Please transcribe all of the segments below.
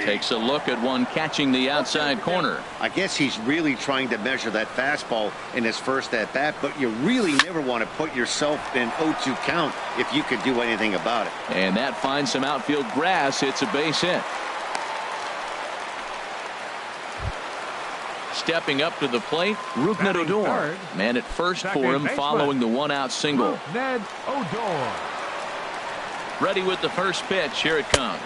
Takes a look at one catching the outside corner. I guess he's really trying to measure that fastball in his first at bat, but you really never want to put yourself in 0-2 count if you could do anything about it. And that finds some outfield grass. It's a base hit. Stepping up to the plate, Rougned Odor. Man at first for him following the one-out single. Rougned Odor. Ready with the first pitch. Here it comes.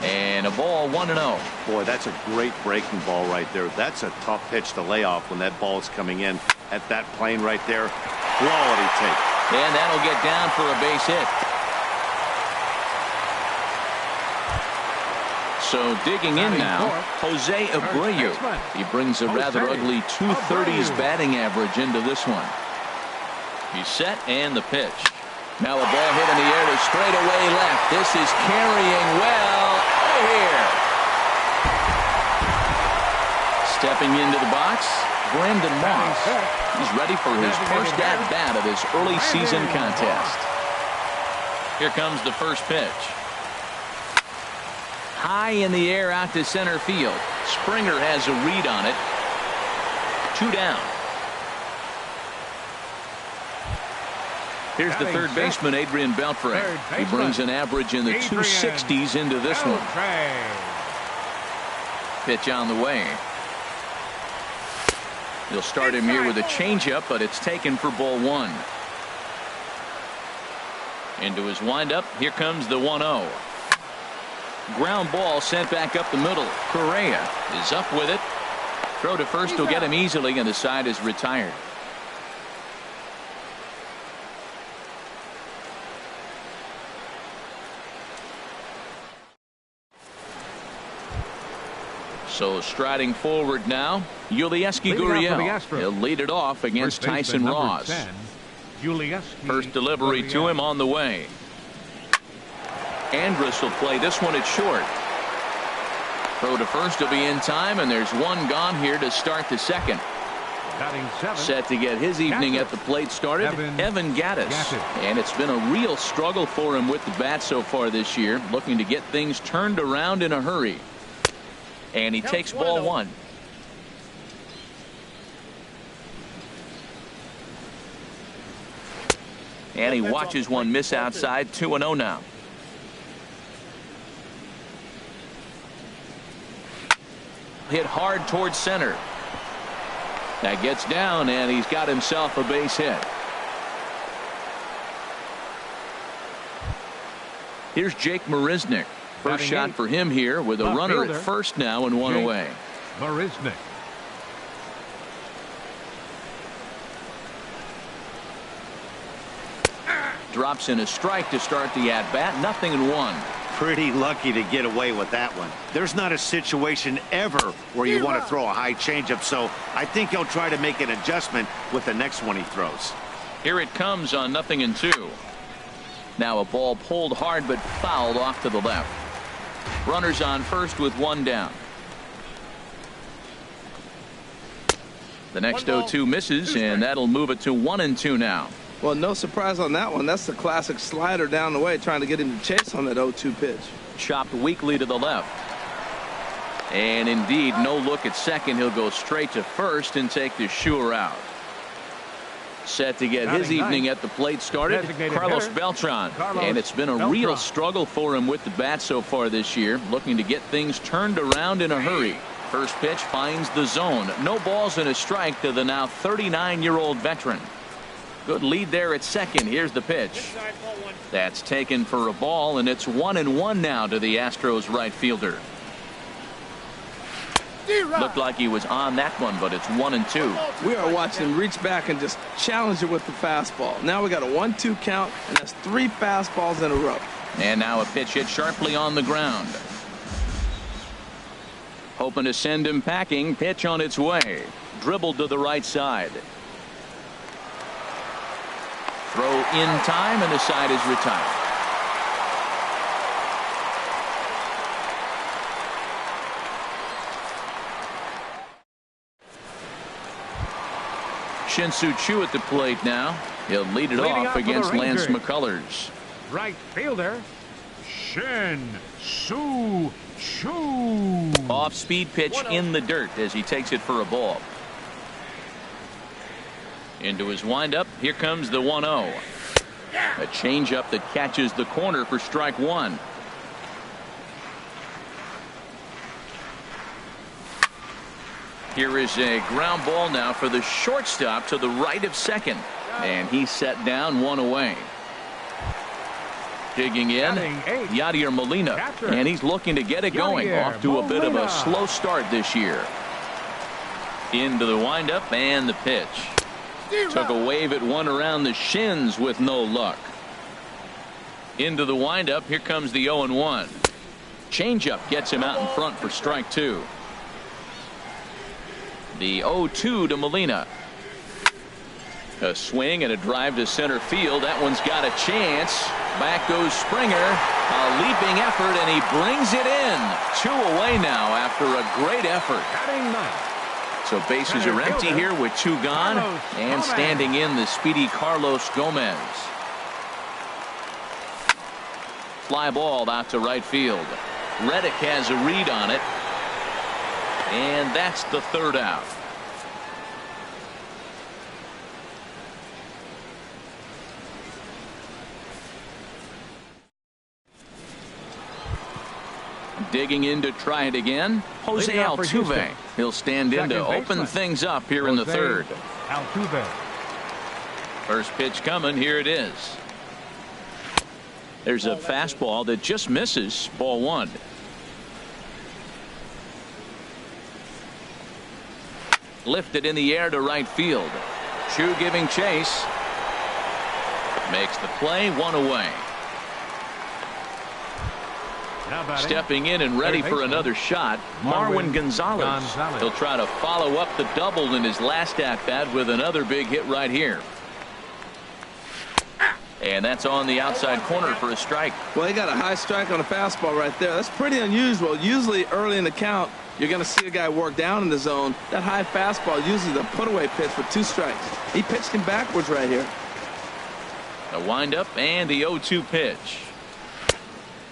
And a ball, 1-0. Boy, that's a great breaking ball right there. That's a tough pitch to lay off when that ball is coming in at that plane right there. Quality take. And that'll get down for a base hit. So digging in now, Jose Abreu. He brings a rather ugly 230s batting average into this one. He's set and the pitch. Now a ball hit in the air to straightaway left. This is carrying well out of here. Stepping into the box, Brandon Moss. He's ready for his first at-bat of this early season contest. Here comes the first pitch. High in the air out to center field. Springer has a read on it. 2 down. Here's the third baseman, Adrian Beltre. He brings an average in the 260s into this one. Pitch on the way. He'll start him here with a changeup, but it's taken for ball 1. Into his windup. Here comes the 1-0. Ground ball sent back up the middle. Correa is up with it. Throw to first will get him easily, and the side is retired. So striding forward now, Yulieski Gurriel. He'll lead it off against Tyson Ross. First delivery to him on the way. Andrus will play this one at short. Throw to first will be in time, and there's one gone here to start the second. Set to get his evening at the plate started, Evan Gattis. And it's been a real struggle for him with the bat so far this year, looking to get things turned around in a hurry. And he takes ball 1. And he watches one miss outside. 2-0 now. Hit hard towards center. That gets down, and he's got himself a base hit. Here's Jake Marisnick. First shot for him here with a runner at first now and one away. Marisnick. Drops in a strike to start the at-bat. 0-1. Pretty lucky to get away with that one. There's not a situation ever where you want to throw a high changeup, so I think he'll try to make an adjustment with the next one he throws. Here it comes on 0-2. Now a ball pulled hard but fouled off to the left. Runners on first with one down. The next 0-2 misses, and that'll move it to 1-2 now. Well, no surprise on that one. That's the classic slider down the way, trying to get him to chase on that 0-2 pitch. Chopped weakly to the left. And indeed, no look at second. He'll go straight to first and take the sure out. Set to get his evening at the plate started, Carlos Beltran. And it's been a real struggle for him with the bat so far this year, looking to get things turned around in a hurry. First pitch finds the zone. No balls and a strike to the now 39-year-old veteran. Good lead there at second. Here's the pitch. That's taken for a ball, and it's 1-1 now to the Astros right fielder. Looked like he was on that one, but it's 1-2. We are watching him reach back and just challenge it with the fastball. Now we got a 1-2 count, and that's 3 fastballs in a row. And now a pitch hit sharply on the ground. Hoping to send him packing. Pitch on its way. Dribbled to the right side. Throw in time, and the side is retired. Shin-Soo Choo at the plate now. He'll lead it off against Lance McCullers. Right fielder, Shin-Soo Shoo! Off-speed pitch in the dirt as he takes it for a ball. Into his windup. Here comes the 1-0. A changeup that catches the corner for strike one. Here is a ground ball now for the shortstop to the right of second. And he's set down, one away. Digging in, Yadier Molina. And he's looking to get it going. Off to a bit of a slow start this year. Into the windup and the pitch. Took a wave at one around the shins with no luck. Into the windup. Here comes the 0-1. Changeup gets him out in front for strike two. The 0-2 to Molina. A swing and a drive to center field. That one's got a chance. Back goes Springer. A leaping effort, and he brings it in. Two away now after a great effort. So bases are empty here with two gone. And standing in the speedy Carlos Gomez. Fly ball out to right field. Reddick has a read on it. And that's the third out. Digging in to try it again, Jose Altuve. He'll stand in to open things up here in the third. Altuve. First pitch coming. Here it is. There's a fastball that just misses. Ball one. Lifted in the air to right field. Chu giving chase. Makes the play, one away. Stepping in and ready for another shot, Marwin Gonzalez. He'll try to follow up the double in his last at-bat with another big hit right here. And that's on the outside corner for a strike. Well, he got a high strike on a fastball right there. That's pretty unusual. Usually early in the count, you're going to see a guy work down in the zone. That high fastball, usually the put-away pitch for two strikes. He pitched him backwards right here. The windup and the 0-2 pitch.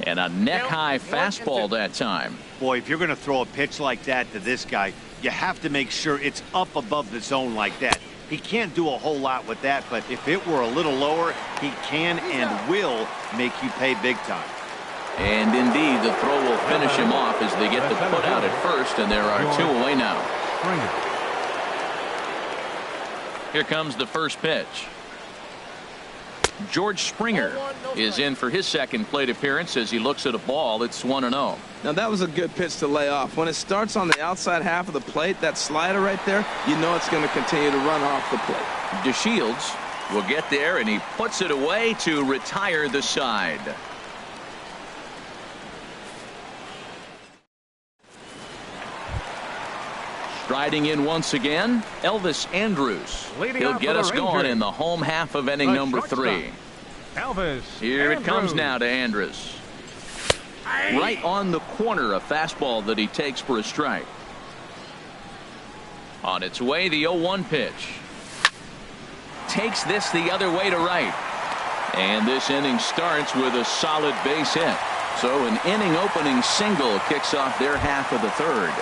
And a neck-high fastball that time. Boy, if you're going to throw a pitch like that to this guy, you have to make sure it's up above the zone like that. He can't do a whole lot with that, but if it were a little lower, he can and will make you pay big time. And indeed, the throw will finish him off as they get the put out at first, and there are two away now. Here comes the first pitch. George Springer is in for his second plate appearance as he looks at a ball. It's 1-0. Now that was a good pitch to lay off. When it starts on the outside half of the plate, that slider right there, you know it's going to continue to run off the plate. DeShields will get there, and he puts it away to retire the side. Striding in once again, Elvis Andrus. He'll get us going in the home half of inning number 3. Here it comes now to Andrus. Right on the corner, a fastball that he takes for a strike. On its way, the 0-1 pitch. Takes this the other way to right. And this inning starts with a solid base hit. So an inning opening single kicks off their half of the third.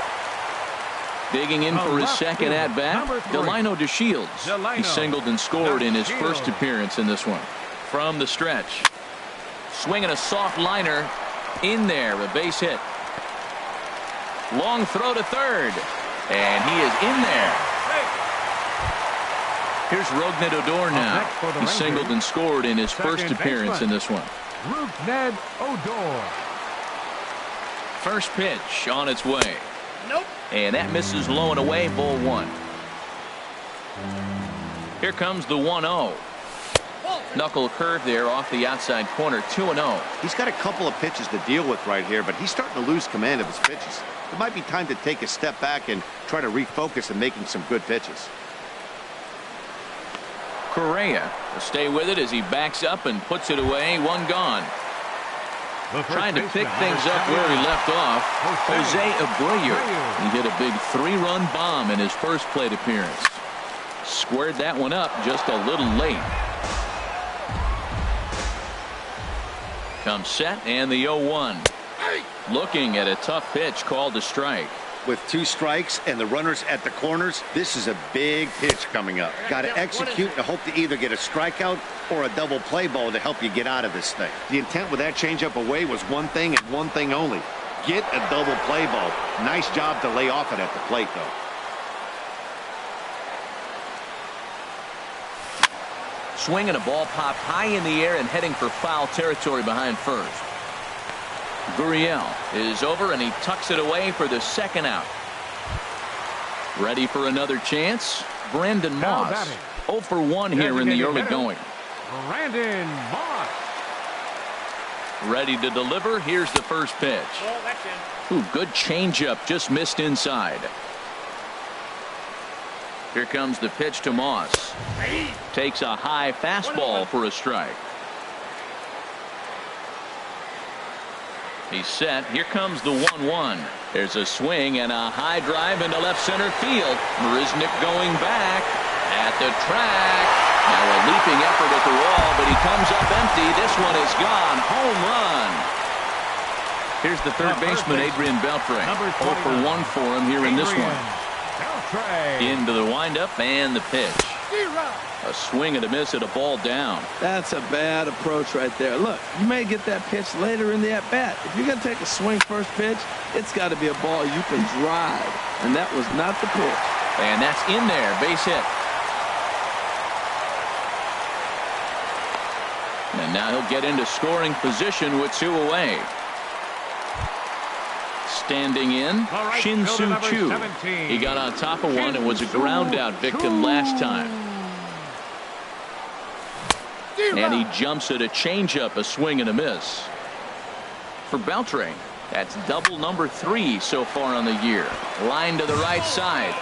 Digging in for his second at-bat, Delino DeShields. He singled and scored in his first appearance in this one. From the stretch. Swinging a soft liner. In there, a base hit. Long throw to third. And he is in there. Here's Rougned Odor now. He singled and scored in his first appearance in this one. Rougned Odor. First pitch on its way. Nope. And that misses low and away, ball one. Here comes the 1-0. Knuckle curve there off the outside corner, 2-0. He's got a couple of pitches to deal with right here, but he's starting to lose command of his pitches. It might be time to take a step back and try to refocus on making some good pitches. Correa will stay with it as he backs up and puts it away, one gone. Trying to pick things up where he left off, Jose Abreu. He hit a big 3-run bomb in his first plate appearance. Squared that one up just a little late. Comes set and the 0-1. Looking at a tough pitch called a strike. With 2 strikes and the runners at the corners, this is a big pitch coming up. Got to execute and hope to either get a strikeout or a double play ball to help you get out of this thing. The intent with that changeup away was one thing and one thing only. Get a double play ball. Nice job to lay off it at the plate, though. Swinging a ball popped high in the air and heading for foul territory behind first. Gurriel is over and he tucks it away for the second out. Ready for another chance. Brandon Moss 0 for 1 here in the early going. Brandon Moss. Ready to deliver. Here's the first pitch. Ooh, good changeup, just missed inside. Here comes the pitch to Moss. Takes a high fastball for a strike. He's set. Here comes the 1-1. There's a swing and a high drive into left center field. Marisnick going back at the track. Now a leaping effort at the wall, but he comes up empty. This one is gone. Home run. Here's the third baseman, Adrian Beltre. 0 for 1 for him here in this one. Into the windup and the pitch. A swing and a miss at a ball down. That's a bad approach right there. Look, you may get that pitch later in the at-bat. If you're going to take a swing first pitch, it's got to be a ball you can drive. And that was not the pitch. And that's in there. Base hit. And now he'll get into scoring position with 2 away. Standing in, Shin-Soo Choo. He got on top of one and was a ground out victim last time. And he jumps at a changeup, a swing and a miss. For Beltre, that's double number 3 so far on the year. Line to the right side.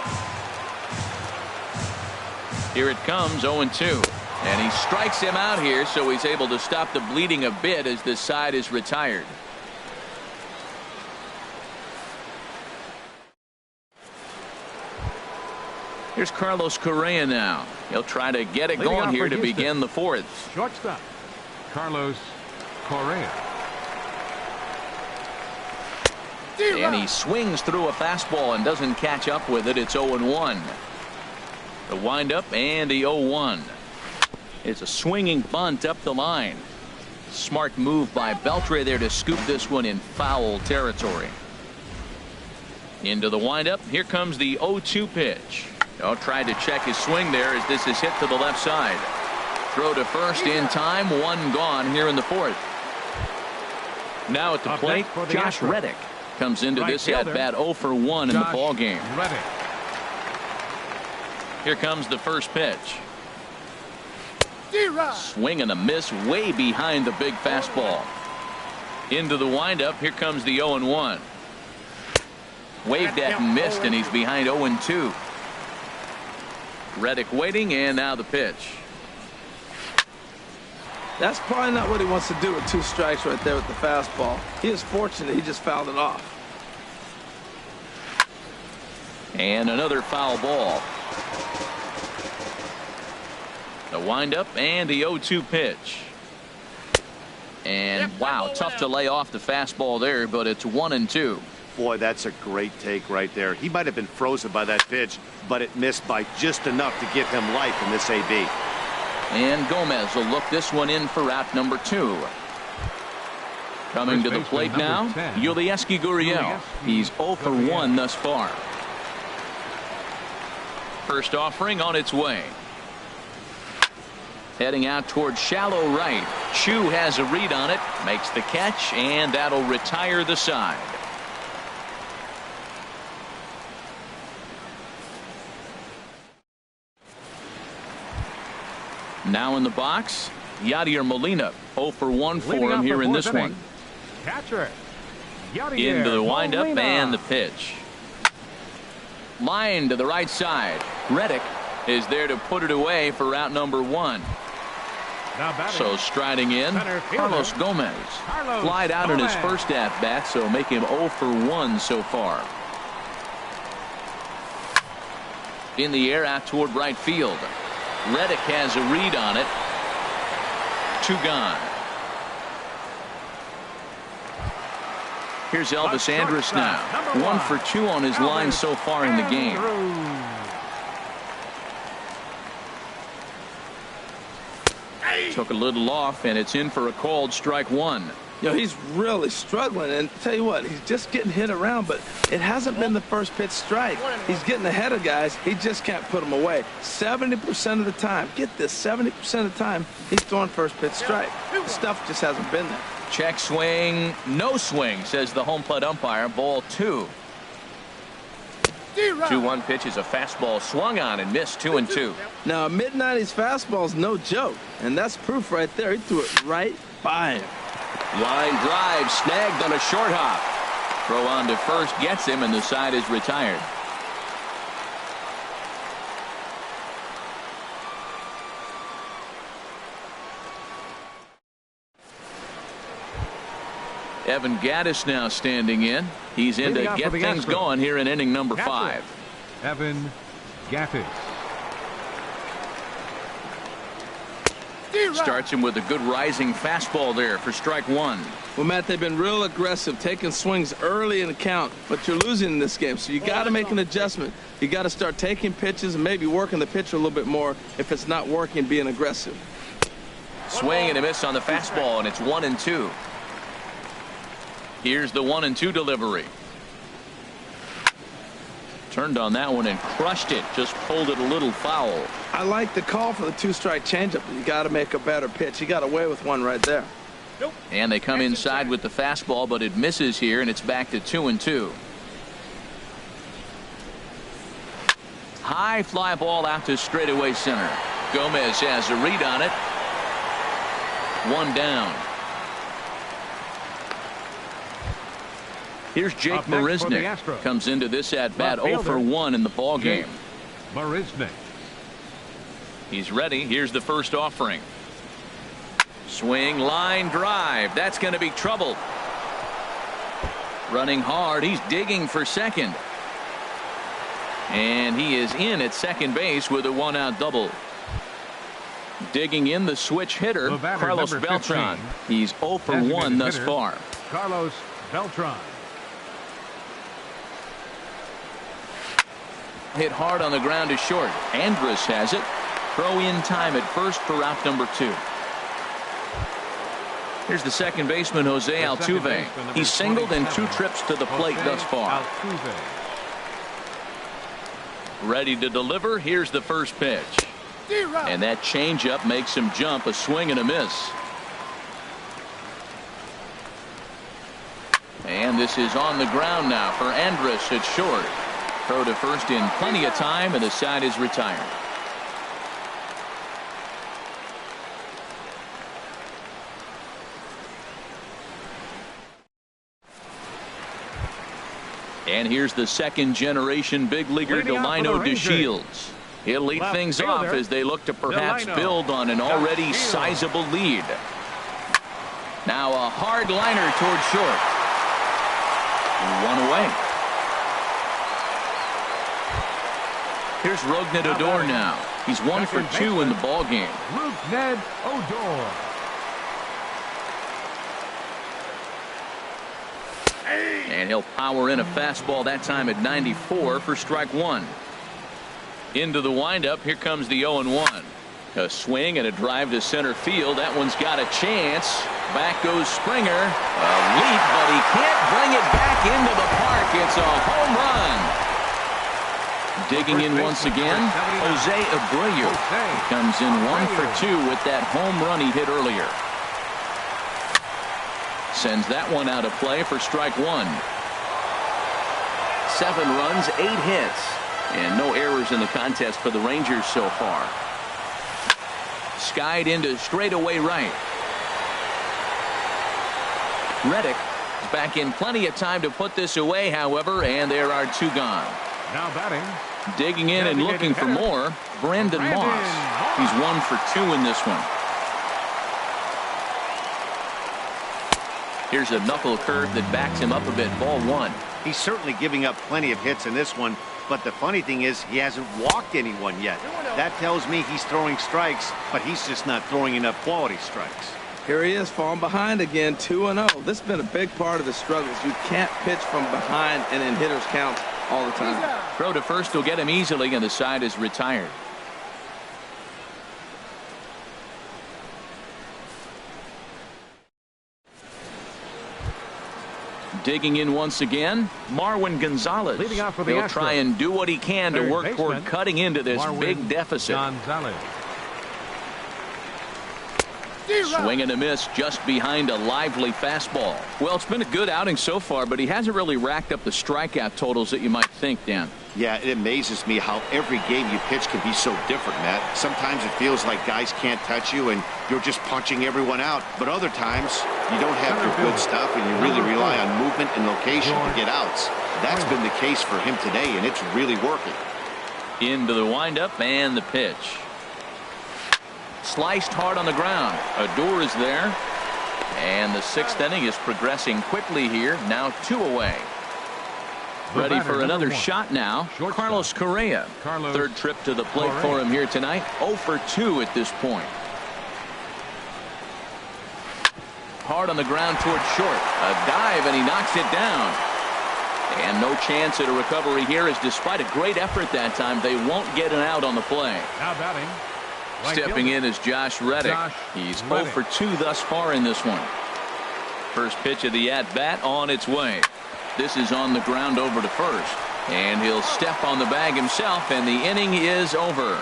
Here it comes, 0-2. And he strikes him out here, so he's able to stop the bleeding a bit as this side is retired. Here's Carlos Correa now. He'll try to get it going here to begin the 4th. Shortstop, Carlos Correa. And he swings through a fastball and doesn't catch up with it. It's 0-1. The windup and the 0-1. It's a swinging bunt up the line. Smart move by Beltre there to scoop this one in foul territory. Into the windup. Here comes the 0-2 pitch. Tried to check his swing there as this is hit to the left side. Throw to first in time. 1 gone here in the 4th. Now at the plate, Josh Reddick comes into this at bat 0 for 1 in the ball game. Here comes the first pitch. Swing and a miss way behind the big fastball. Into the windup. Here comes the 0-1. Waved at and missed, and he's behind 0-2. Reddick waiting, and now the pitch. That's probably not what he wants to do with 2 strikes right there with the fastball. He is fortunate he just fouled it off. And another foul ball. The windup and the 0-2 pitch. And wow, tough to lay off the fastball there, but it's 1-2. Boy, that's a great take right there. He might have been frozen by that pitch, but it missed by just enough to give him life in this AB. And Gomez will look this one in for out number 2. Coming to the plate now, Yulieski Gurriel. He's 0 for 1 thus far. First offering on its way. Heading out towards shallow right. Choo has a read on it, makes the catch, and that'll retire the side. Now in the box, Yadier Molina. 0 for 1 for him here in this one. Catcher, Into the windup and the pitch. Line to the right side. Reddick is there to put it away for out number 1. So striding in, Carlos Gomez. Flied out in his first at-bat, so make him 0 for 1 so far. In the air out toward right field. Reddick has a read on it. 2 gone. Here's Elvis Andrus now. 1 for 2 on his line so far in the game. Took a little off, and it's in for a called strike 1. You know, he's really struggling, and tell you what, he's just getting hit around, but it hasn't been the first pitch strike. He's getting ahead of guys. He just can't put them away. 70% of the time, get this, 70% of the time, he's throwing first pitch strike. The stuff just hasn't been there. Check swing, no swing, says the home plate umpire. Ball 2. 2-1 pitch is a fastball swung on and missed 2-2. Now, a mid-90s fastball is no joke, and that's proof right there. He threw it right by him. Line drive snagged on a short hop. Throw on to first gets him, and the side is retired. Evan Gattis now standing in. He's in to get things going here in inning number 5. Evan Gattis. Starts him with a good rising fastball there for strike 1. Well, Matt, they've been real aggressive, taking swings early in the count, but you're losing in this game, so you got to make an adjustment. You got to start taking pitches and maybe working the pitcher a little bit more if it's not working, being aggressive. Swing and a miss on the fastball, and it's 1-2. Here's the 1-2 delivery. Turned on that one and crushed it. Just pulled it a little foul. I like the call for the 2-strike changeup. You got to make a better pitch. He got away with one right there. And they come inside with the fastball, but it misses here, and it's back to 2-2. High fly ball out to straightaway center. Gomez has a read on it. 1 down. Here's Jake Marisnick. Comes into this at bat 0 for 1 in the ball game. Marisnick. He's ready. Here's the first offering. Swing, line drive. That's going to be trouble. Running hard. He's digging for second. And he is in at second base with a 1-out double. Digging in the switch hitter, Carlos Beltran. He's 0 for 1 thus far. Carlos Beltran. Hit hard on the ground to short. Andrus has it. Throw in time at first for out number 2. Here's the second baseman, Jose Altuve. He's singled in 2 trips to the plate thus far. Ready to deliver. Here's the first pitch. And that changeup makes him jump. A swing and a miss. And this is on the ground now for Andrus at short. Throw to first in plenty of time, and the side is retired. And here's the second generation big leaguer Delino DeShields. He'll lead things off as they look to perhaps build on an already sizable lead. Now a hard liner toward short. 1 away. Here's Rougned Odor now. He's 1 for 2 in the ball game. Rougned Odor. And he'll power in a fastball that time at 94 for strike 1. Into the windup. Here comes the 0-1. A swing and a drive to center field. That one's got a chance. Back goes Springer. A leap, but he can't bring it back into the park. It's a home run. Digging in once again, Jose Abreu. He comes in 1 for 2 with that home run he hit earlier. Sends that one out of play for strike 1. 7 runs, 8 hits, and no errors in the contest for the Rangers so far. Skied into straightaway right. Reddick is back in plenty of time to put this away, however, and there are 2 gone. Now batting. Digging in and looking for more, Brandon Moss. He's 1 for 2 in this one. Here's a knuckle curve that backs him up a bit. Ball 1. He's certainly giving up plenty of hits in this one, but the funny thing is he hasn't walked anyone yet. That tells me he's throwing strikes, but he's just not throwing enough quality strikes. Here he is, falling behind again, 2-0. This has been a big part of the struggles. You can't pitch from behind and in hitters' counts all the time. Throw to first will get him easily, and the side is retired. Digging in once again, Marwin Gonzalez. Leading off for the He'll try and do what he can to work toward cutting into this big deficit. Gonzalez. Swing and a miss just behind a lively fastball. Well, it's been a good outing so far, but he hasn't really racked up the strikeout totals that you might think, Dan. Yeah, it amazes me how every game you pitch can be so different, Matt. Sometimes it feels like guys can't touch you and you're just punching everyone out. But other times, you don't have your good stuff and you really rely on movement and location to get outs. That's been the case for him today, and it's really working. Into the windup and the pitch. Sliced hard on the ground. Odor is there. And the sixth inning is progressing quickly here. Now 2 away. Ready for another shot now. Carlos Correa. Third trip to the plate for him here tonight. 0 for 2 at this point. Hard on the ground towards short. A dive, and he knocks it down. And no chance at a recovery here, as despite a great effort that time, they won't get an out on the play. Now batting. Stepping in is Josh Reddick. He's 0 for 2 thus far in this one. First pitch of the at-bat on its way. This is on the ground over to first. And he'll step on the bag himself, and the inning is over.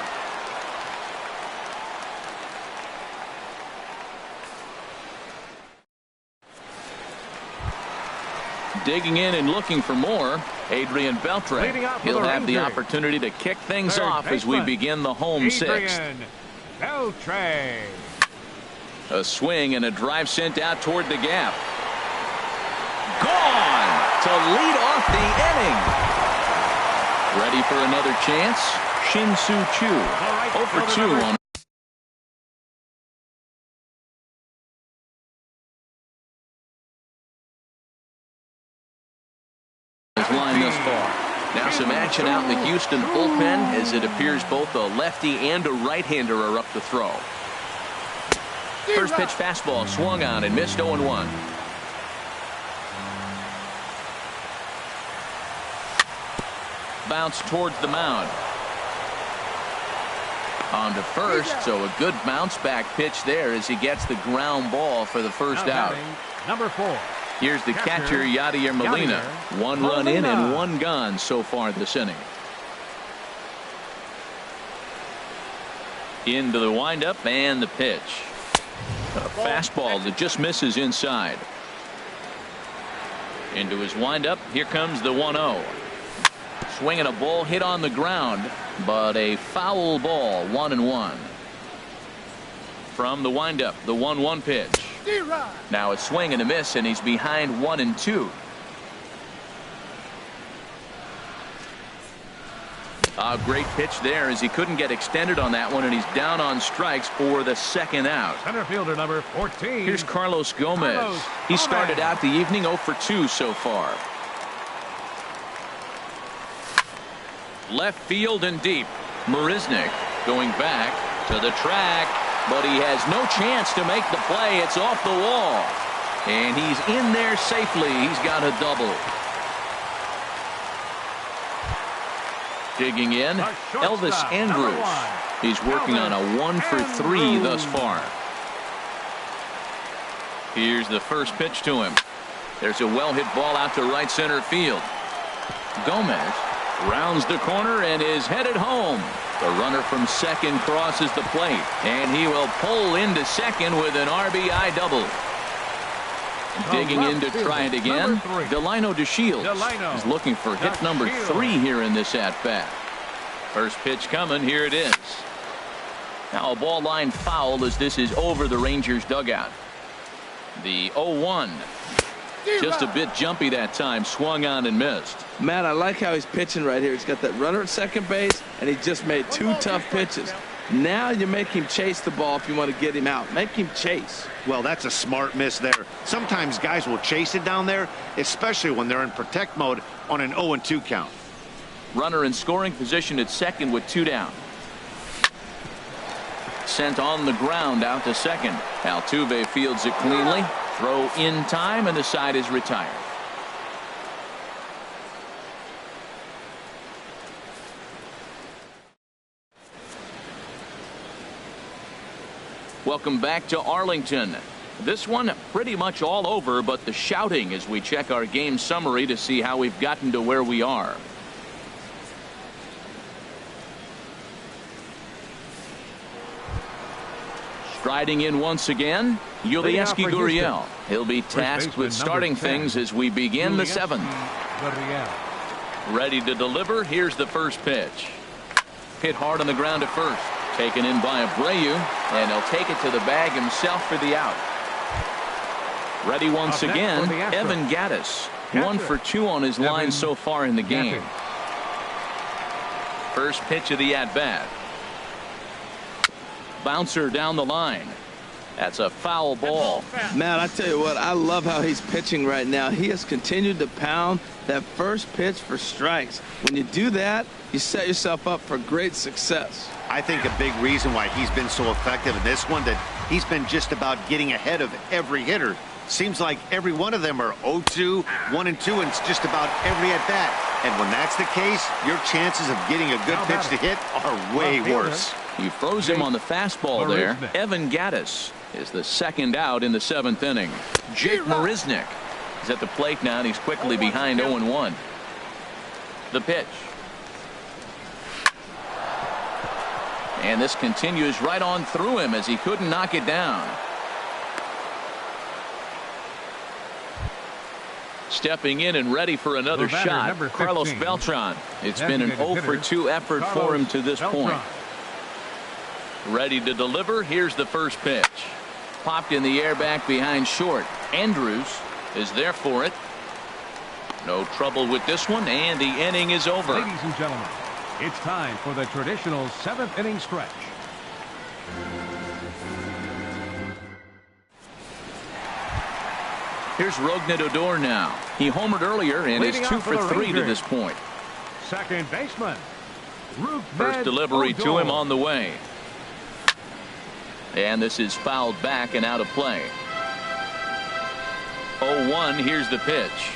Digging in and looking for more, Adrian Beltre. He'll have the opportunity to kick things off as we begin the home sixth. Beltre. A swing and a drive sent out toward the gap. Gone to lead off the inning. Ready for another chance? Shin-Soo Choo. 0 for 2 on his line thus far. Now some action out in the Houston bullpen, as it appears both a lefty and a right-hander are up to throw. First pitch fastball swung on and missed 0-1. Bounce towards the mound. On to first, so a good bounce back pitch there as he gets the ground ball for the first out. Number 4. Here's the catcher, Yadier Molina. 1 run in and 1 gone so far this inning. Into the windup and the pitch. A fastball that just misses inside. Into his windup. Here comes the 1-0. Swinging a ball hit on the ground, but a foul ball. 1-1. From the windup, the 1-1 pitch. Now a swing and a miss, and he's behind 1-2. A great pitch there, as he couldn't get extended on that one, and he's down on strikes for the second out. Center fielder number 14. Here's Carlos Gomez. He started out the evening 0 for 2 so far. Left field and deep. Marisnick going back to the track, but he has no chance to make the play. It's off the wall, and he's in there safely. He's got a double. Digging in, Elvis Andrus. He's working on a 1 for 3 thus far. Here's the first pitch to him. There's a well-hit ball out to right center field. Gomez rounds the corner and is headed home. The runner from second crosses the plate, and he will pull into second with an RBI double. Digging in to try it again, Delino DeShields is looking for hit number 3 here in this at-bat. First pitch coming, here it is. Now a ball line foul, as this is over the Rangers dugout. The 0-1. Just a bit jumpy that time, swung on and missed. Matt, I like how he's pitching right here. He's got that runner at second base, and he just made 2 tough pitches. Now you make him chase the ball if you want to get him out. Make him chase. Well, that's a smart miss there. Sometimes guys will chase it down there, especially when they're in protect mode on an 0-2 count. Runner in scoring position at second with 2 down. sent on the ground out to second. Altuve fields it cleanly. Throw in time, and the side is retired. Welcome back to Arlington. This one pretty much all over, but the shouting as we check our game summary to see how we've gotten to where we are. Striding in once again, Yulieski Gurriel. He'll be tasked with starting things as we begin the seventh. Ready to deliver. Here's the first pitch. Hit hard on the ground at first. Taken in by Abreu, and he'll take it to the bag himself for the out. Ready once again, Evan Gattis. 1 for 2 on his line so far in the game. First pitch of the at-bat. Bouncer down the line. That's a foul ball. Matt, I tell you what, I love how he's pitching right now. He has continued to pound that first pitch for strikes. When you do that, you set yourself up for great success. I think a big reason why he's been so effective in this one, that he's been just about getting ahead of every hitter. Seems like every one of them are 0-2, 1-2, and it's just about every at-bat. And when that's the case, your chances of getting a good pitch to hit are way worse. He froze him on the fastball there. Evan Gattis is the second out in the seventh inning. Jake Marisnick is at the plate now, and he's quickly behind 0-1. The pitch. And this continues right on through him as he couldn't knock it down. Stepping in and ready for another shot, Carlos Beltran. It's been an 0 for 2 effort for him to this point. Ready to deliver. Here's the first pitch. Popped in the air back behind short. Andrews is there for it. No trouble with this one, and the inning is over. Ladies and gentlemen, it's time for the traditional 7th inning stretch. Here's Rougned Odor now. He homered earlier and is 2 for 3 to this point. Second baseman. First delivery to him on the way. And this is fouled back and out of play. 0-1. Here's the pitch.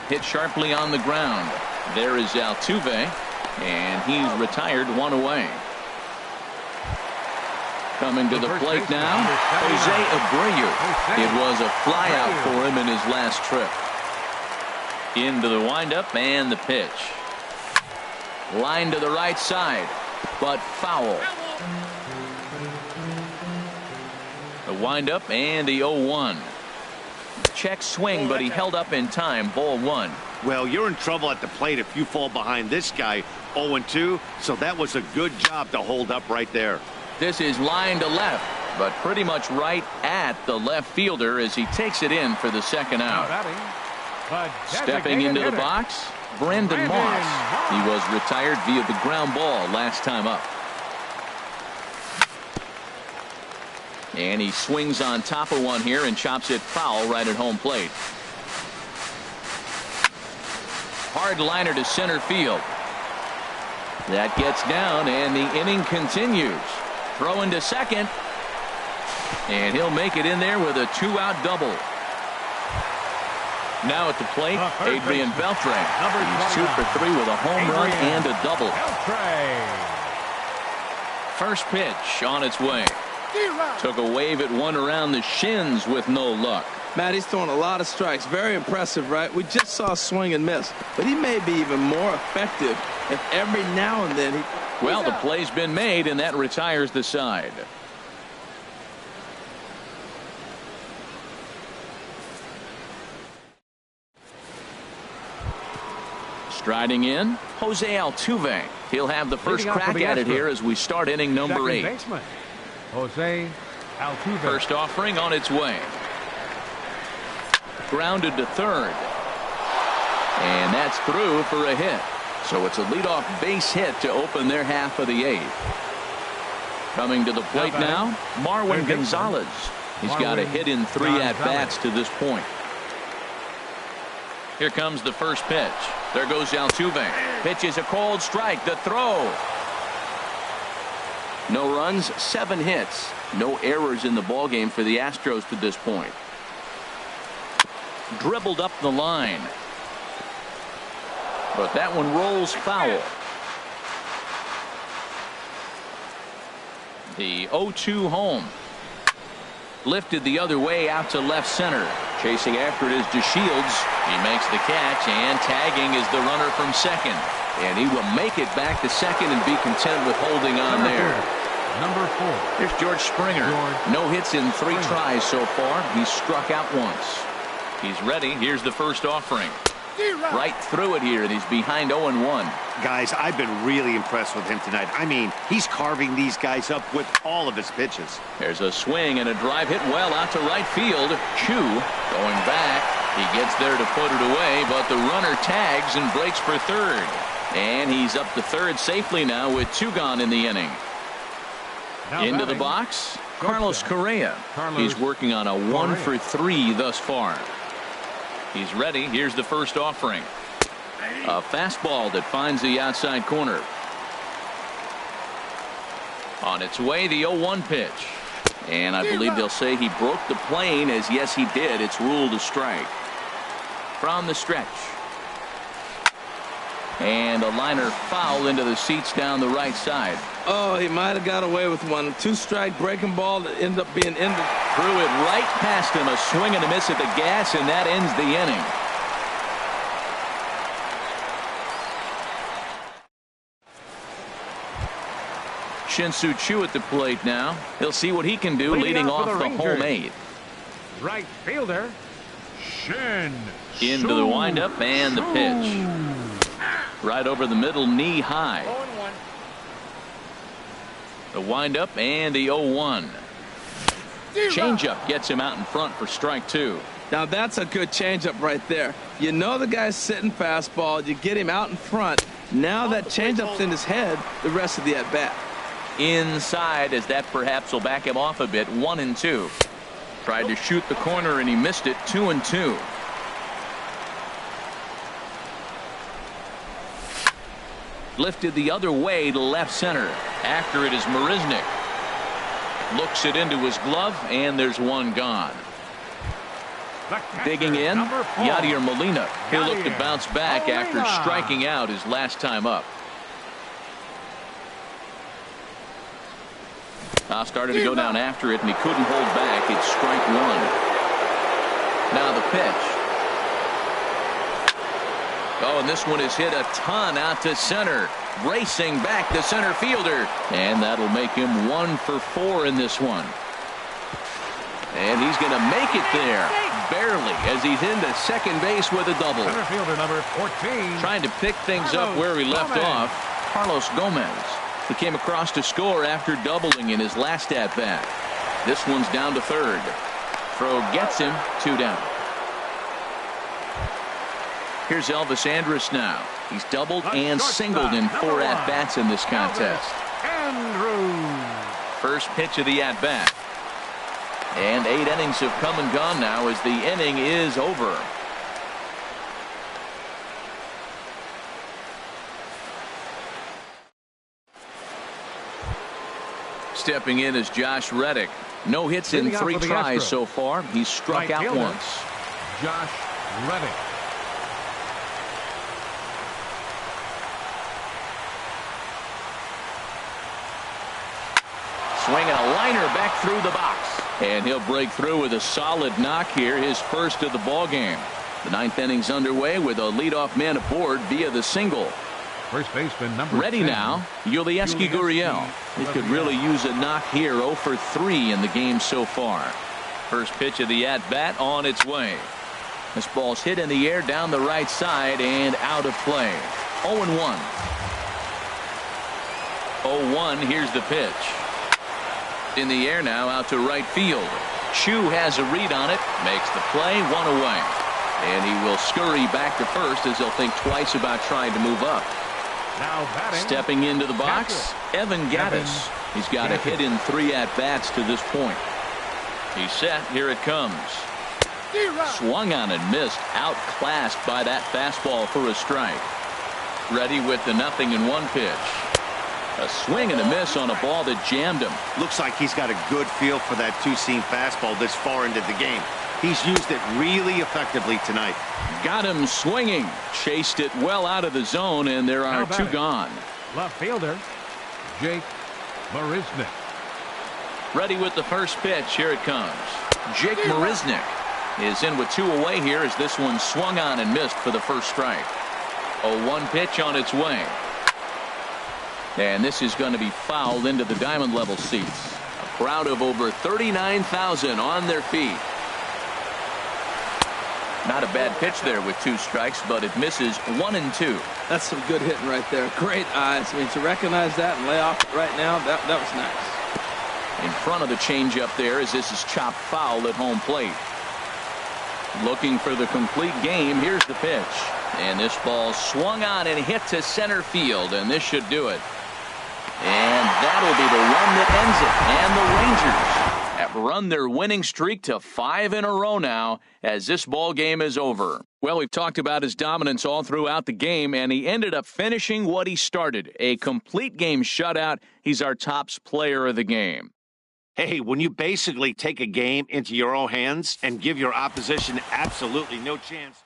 Hit sharply on the ground. There is Altuve, and he's retired 1 away. Coming to the plate now, Jose Abreu. It was a fly out for him in his last trip. Into the windup and the pitch. Line to the right side, but foul. The windup and the 0-1. Check swing, but he held up in time. Ball 1. Well, you're in trouble at the plate if you fall behind this guy 0-2, so that was a good job to hold up right there. This is line to left, but pretty much right at the left fielder as he takes it in for the second out. Stepping into the box, Brandon Moss. He was retired via the ground ball last time up. And he swings on top of one here and chops it foul right at home plate. Hard liner to center field. That gets down, and the inning continues. Throw into second, and he'll make it in there with a 2-out double. Now at the plate, Adrian Beltre. He's 2 for 3 with a home run and a double. First pitch on its way. Took a wave at one around the shins with no luck. Matt, he's throwing a lot of strikes. Very impressive, right? We just saw a swing and miss, but he may be even more effective if every now and then he... Well, the play's been made, and that retires the side. Striding in, Jose Altuve. He'll have the first crack at it here as we start inning number 8. Jose Altuve. First offering on its way. Grounded to third. And that's through for a hit. So it's a leadoff base hit to open their half of the 8th. Coming to the plate now, Marwin Gonzalez. He's got a hit in 3 at-bats to this point. Here comes the first pitch. There goes Altuve. Pitch is a cold strike. The throw. No runs, 7 hits. No errors in the ballgame for the Astros to this point. Dribbled up the line. But that one rolls foul. The 0-2 home. Lifted the other way out to left center. Chasing after it is DeShields. He makes the catch, and tagging is the runner from second. And he will make it back to second and be content with holding on there. Number 4. Here's George Springer. No hits in 3 tries so far. He's struck out once. He's ready. Here's the first offering. Right through it here, and he's behind 0-1. Guys, I've been really impressed with him tonight. I mean, he's carving these guys up with all of his pitches. There's a swing and a drive hit well out to right field. Chu going back. He gets there to put it away, but the runner tags and breaks for third. And he's up to third safely now with 2 gone in the inning. Now Into batting, the box, Carlos Correa. He's working on a 1 for 3 thus far. He's ready. Here's the first offering. A fastball that finds the outside corner. On its way, the 0-1 pitch. And I believe they'll say he broke the plane, as yes he did. It's ruled a strike. From the stretch. And a liner foul into the seats down the right side. Oh, he might have got away with one. 2-strike breaking ball that ended up being ended. Threw it right past him. A swing and a miss at the gas, and that ends the inning. Shin-Soo Choo at the plate now. He'll see what he can do leading off the home 8. Right fielder, Shin. Into the windup and the pitch. Right over the middle, knee high. The windup and the 0-1. Changeup gets him out in front for strike 2. Now that's a good changeup right there. You know the guy's sitting fastball. You get him out in front. Now that changeup's in his head the rest of the at bat. Inside, as that perhaps will back him off a bit. 1-2. Tried to shoot the corner and he missed it. 2-2. Lifted the other way to left center. After it is Marisnick. Looks it into his glove, and there's one gone. Digging in, Yadier Molina. He'll look to bounce back after striking out his last time up. Started to go down after it, and he couldn't hold back. It's strike 1. Now the pitch. Oh, and this one is hit a ton out to center. Racing back the center fielder. And that'll make him 1 for 4 in this one. And he's going to make it there. Barely, as he's into second base with a double. Center fielder number 14. Trying to pick things up where he left off. Carlos Gomez. He came across to score after doubling in his last at-bat. This one's down to third. Throw gets him. 2 down. Here's Elvis Andrus now. He's doubled and singled in 4 at-bats in this contest. First pitch of the at-bat. And 8 innings have come and gone now as the inning is over. Stepping in is Josh Reddick. No hits in 3 tries so far. He's struck out once. Josh Reddick. Swinging a liner back through the box. And he'll break through with a solid knock here, his first of the ball game. The 9th inning's underway with a leadoff man aboard via the single. First baseman number ready 10. now, Yulieski Gurriel. He could really use a knock here. 0 for 3 in the game so far. First pitch of the at-bat on its way. This ball's hit in the air down the right side and out of play. 0-1. 0-1. Here's the pitch. In the air now out to right field. Chu has a read on it. Makes the play. 1 away. And he will scurry back to first as he'll think twice about trying to move up. Now batting. Stepping into the box, Evan Gattis. He's got a hit in 3 at-bats to this point. He's set. Here it comes. Swung on and missed. Outclassed by that fastball for a strike. Ready with the 0-1 pitch. A swing and a miss on a ball that jammed him. Looks like he's got a good feel for that two-seam fastball this far into the game. He's used it really effectively tonight. Got him swinging. Chased it well out of the zone, and there are two gone. Left fielder, Jake Marisnick. Ready with the first pitch. Here it comes. Jake Marisnick is in with 2 away here as this one swung on and missed for the first strike. 0-1 pitch on its way. And this is going to be fouled into the diamond level seats. A crowd of over 39,000 on their feet. Not a bad pitch there with 2 strikes, but it misses 1 and 2. That's some good hitting right there. Great eyes. I mean, to recognize that and lay off it right now, that was nice. In front of the changeup there as this is chopped foul at home plate. Looking for the complete game. Here's the pitch. And this ball swung on and hit to center field, and this should do it. And that'll be the run that ends it. And the Rangers have run their winning streak to 5 in a row now as this ball game is over. Well, we've talked about his dominance all throughout the game, and he ended up finishing what he started. A complete game shutout. He's our top player of the game. Hey, when you basically take a game into your own hands and give your opposition absolutely no chance.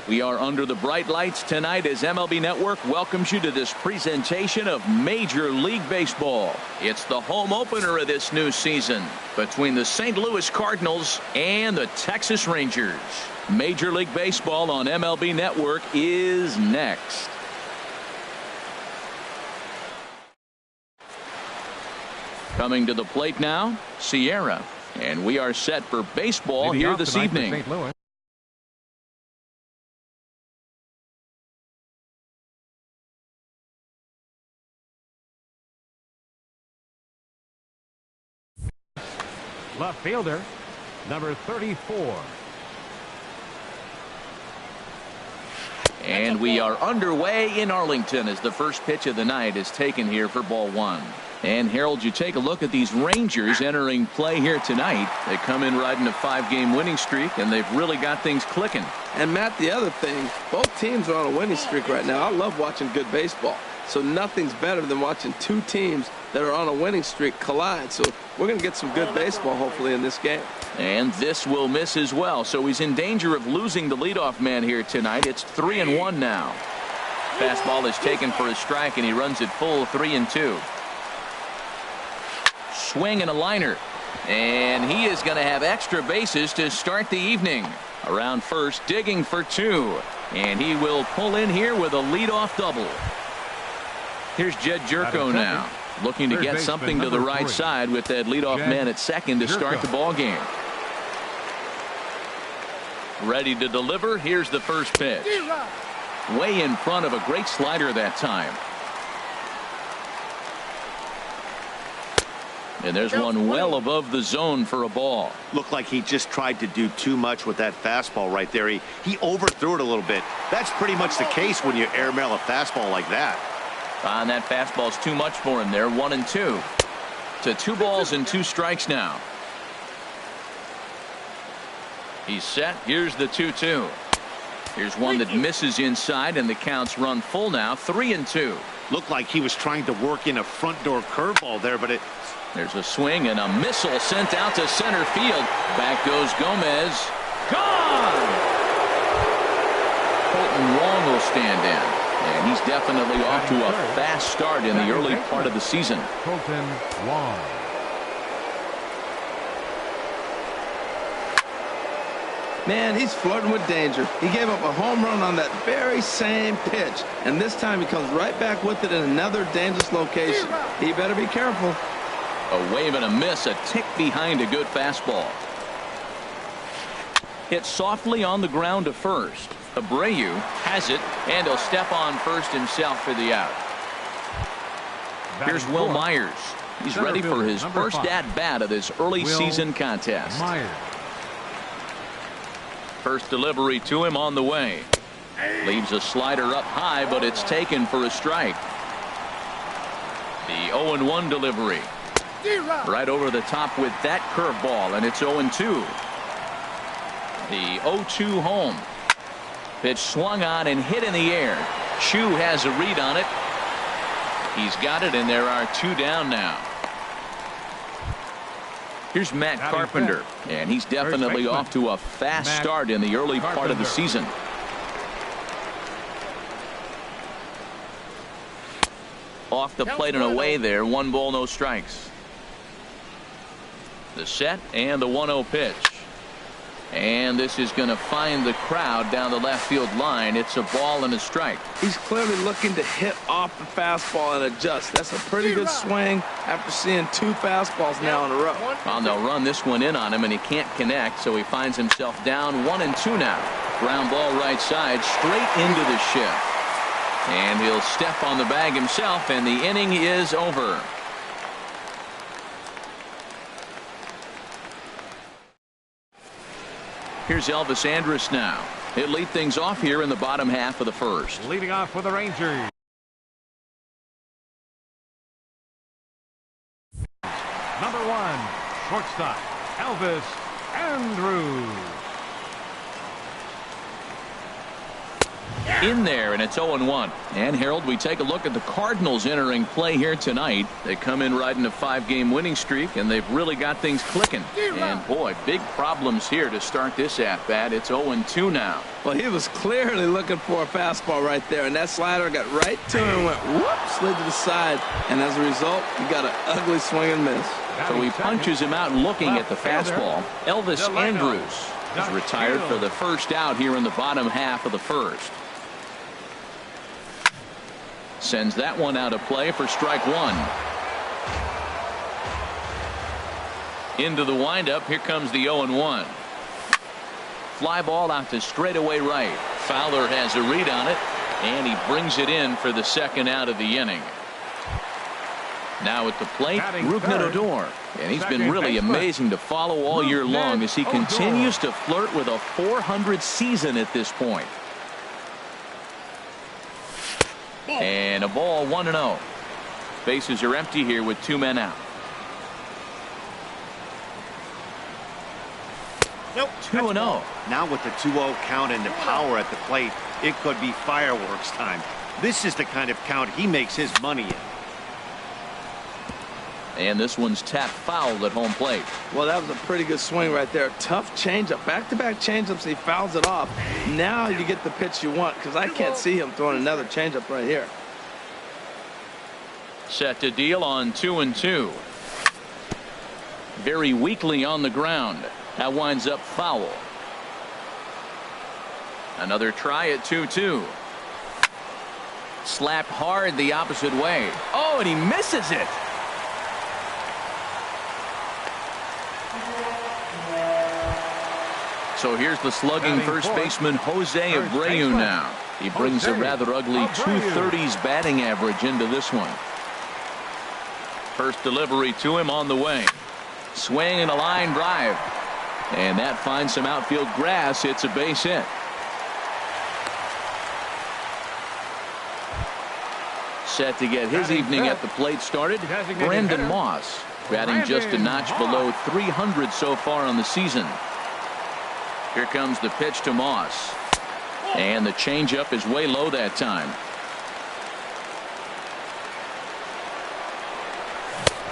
We are under the bright lights tonight as MLB Network welcomes you to this presentation of Major League Baseball. It's the home opener of this new season between the St. Louis Cardinals and the Texas Rangers. Major League Baseball on MLB Network is next. Coming to the plate now, Sierra. And we are set for baseball here this evening. Left fielder, number 34. And we are underway in Arlington as the first pitch of the night is taken here for ball one. And Harold, you take a look at these Rangers entering play here tonight. They come in riding a 5-game winning streak, and they've really got things clicking. And Matt, the other thing, both teams are on a winning streak right now. I love watching good baseball. So nothing's better than watching two teams that are on a winning streak collide. So we're going to get some good baseball hopefully in this game. And this will miss as well. So he's in danger of losing the leadoff man here tonight. It's 3-1 now. Fastball is taken for a strike, and he runs it full 3-2. Swing and a liner. And he is going to have extra bases to start the evening. Around first, digging for 2. And he will pull in here with a leadoff double. Here's Jed Jerko now, looking to get something to the right side with that leadoff man at second to start the ball game. Ready to deliver. Here's the first pitch. Way in front of a great slider that time. And there's one well above the zone for a ball. Looked like he just tried to do too much with that fastball right there. He overthrew it a little bit. That's pretty much the case when you airmail a fastball like that. And that fastball's too much for him there. 1-2 to 2 balls and 2 strikes now. He's set. Here's the 2-2. Here's one that misses inside, and the counts run full now. 3-2. Looked like he was trying to work in a front door curveball there, but there's a swing and a missile sent out to center field. Back goes Gomez. Gone. Colton Wong will stand in. And he's definitely off to a fast start in the early part of the season. Colton Wong. Man, he's flirting with danger. He gave up a home run on that very same pitch. And this time he comes right back with it in another dangerous location. He better be careful. A wave and a miss, a tick behind a good fastball. Hit softly on the ground to first. Abreu has it, and he'll step on first himself for the out. Here's Will Myers. He's ready for his first at-bat of this early season contest. First delivery to him on the way. Leaves a slider up high, but it's taken for a strike. The 0-1 delivery. Right over the top with that curveball, and it's 0-2. The 0-2 home. Pitch swung on and hit in the air. Chu has a read on it. He's got it, and there are 2 down now. Here's Matt Carpenter, and he's definitely off to a fast start in the early part of the season. Off the plate and away there. 1 ball, no strikes. The set and the 1-0 pitch. And this is going to find the crowd down the left field line. It's a ball and a strike. He's clearly looking to hit off the fastball and adjust. That's a pretty good swing after seeing 2 fastballs now in a row. Well, they'll run this one in on him, and he can't connect, so he finds himself down 1-2 now. Ground ball right side, straight into the shift. And he'll step on the bag himself, and the inning is over. Here's Elvis Andrus now. He'll lead things off here in the bottom half of the first. Leading off for the Rangers. Number 1, shortstop, Elvis Andrus. In there, and it's 0-1. And Harold, we take a look at the Cardinals entering play here tonight. They come in riding a 5-game winning streak, and they've really got things clicking. And boy, big problems here to start this at-bat. It's 0-2 now. Well, he was clearly looking for a fastball right there, and that slider got right to him and went whoop, slid to the side. And as a result, he got an ugly swing and miss. So he punches him out looking at the fastball. Elvis Andrews is retired for the first out here in the bottom half of the first. Sends that one out of play for strike one. Into the windup. Here comes the 0-1. Fly ball out to straightaway right. Fowler has a read on it, and he brings it in for the second out of the inning. Now at the plate, Rougned Odor. And he's been really amazing to follow all year long as he continues to flirt with a .400 season at this point. And a ball, 1-0. Bases are empty here with 2 men out. 2-0. Now with the 2-0 count and the power at the plate, it could be fireworks time. This is the kind of count he makes his money in. And this one's tapped foul at home plate. Well, that was a pretty good swing right there. Tough changeup. Back-to-back changeups. He fouls it off. Now you get the pitch you want, because I can't see him throwing another changeup right here. Set to deal on 2-2. Very weakly on the ground. That winds up foul. Another try at 2-2. Slapped hard the opposite way. Oh, and he misses it. So here's the slugging first baseman Jose Abreu now. He brings a rather ugly .230s batting average into this one. First delivery to him on the way. Swing and a line drive. And that finds some outfield grass. It's a base hit. Set to get his evening at the plate started, Brandon Moss, batting just a notch below .300 so far on the season. Here comes the pitch to Moss. And the changeup is way low that time.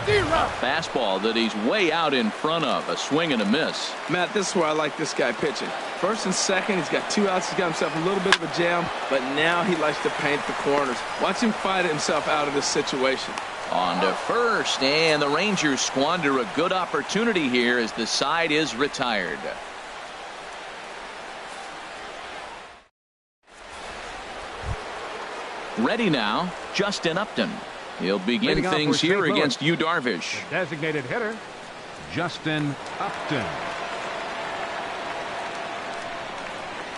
A fastball that he's way out in front of. A swing and a miss. Matt, this is where I like this guy pitching. First and second, he's got 2 outs. He's got himself a little bit of a jam, but now he likes to paint the corners. Watch him fight himself out of this situation. On to first, and the Rangers squander a good opportunity here as the side is retired. Ready now, Justin Upton. He'll begin things here against Yu Darvish. Designated hitter, Justin Upton.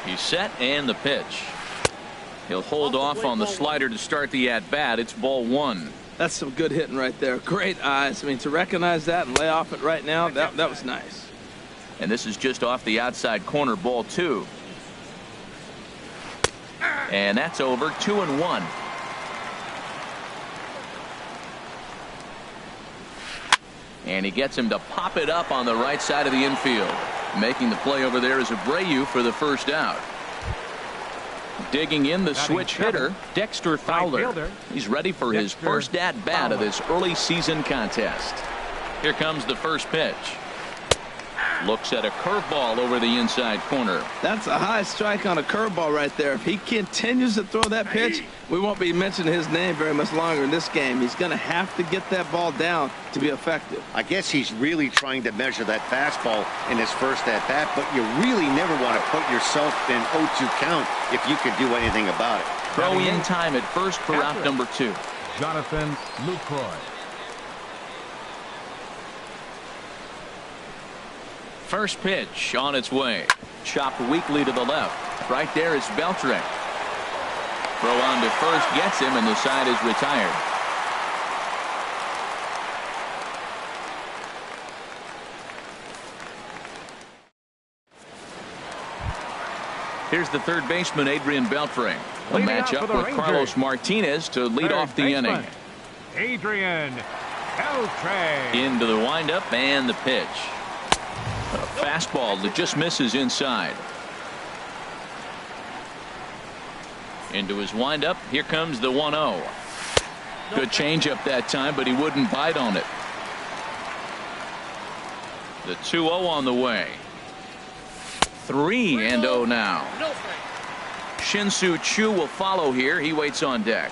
He's set, and the pitch. He'll hold off on the slider to start the at-bat. It's ball 1. That's some good hitting right there. Great eyes. I mean, to recognize that and lay off it right now, that was nice. And this is just off the outside corner, ball 2. And that's over. 2-1. And he gets him to pop it up on the right side of the infield. Making the play over there is Abreu for the first out. Digging in the switch hitter, Dexter Fowler. He's ready for his first at-bat of this early season contest. Here comes the first pitch. Looks at a curveball over the inside corner. That's a high strike on a curveball right there. If he continues to throw that pitch, we won't be mentioning his name very much longer in this game. He's going to have to get that ball down to be effective. I guess he's really trying to measure that fastball in his first at-bat, but you really never want to put yourself in 0-2 count if you could do anything about it. Throw in time at first for out number 2. Jonathan Lucroy. First pitch on its way. Chopped weakly to the left. Right there is Beltre. Throw on to first gets him, and the side is retired. Here's the third baseman, Adrian Beltre. A matchup with Carlos Martinez to lead off the inning. Adrian Beltre. Into the windup and the pitch. A fastball that just misses inside. Into his windup. Here comes the 1-0. Good changeup that time, but he wouldn't bite on it. The 2-0 on the way. 3-0 now. Shin-Soo Choo will follow here. He waits on deck.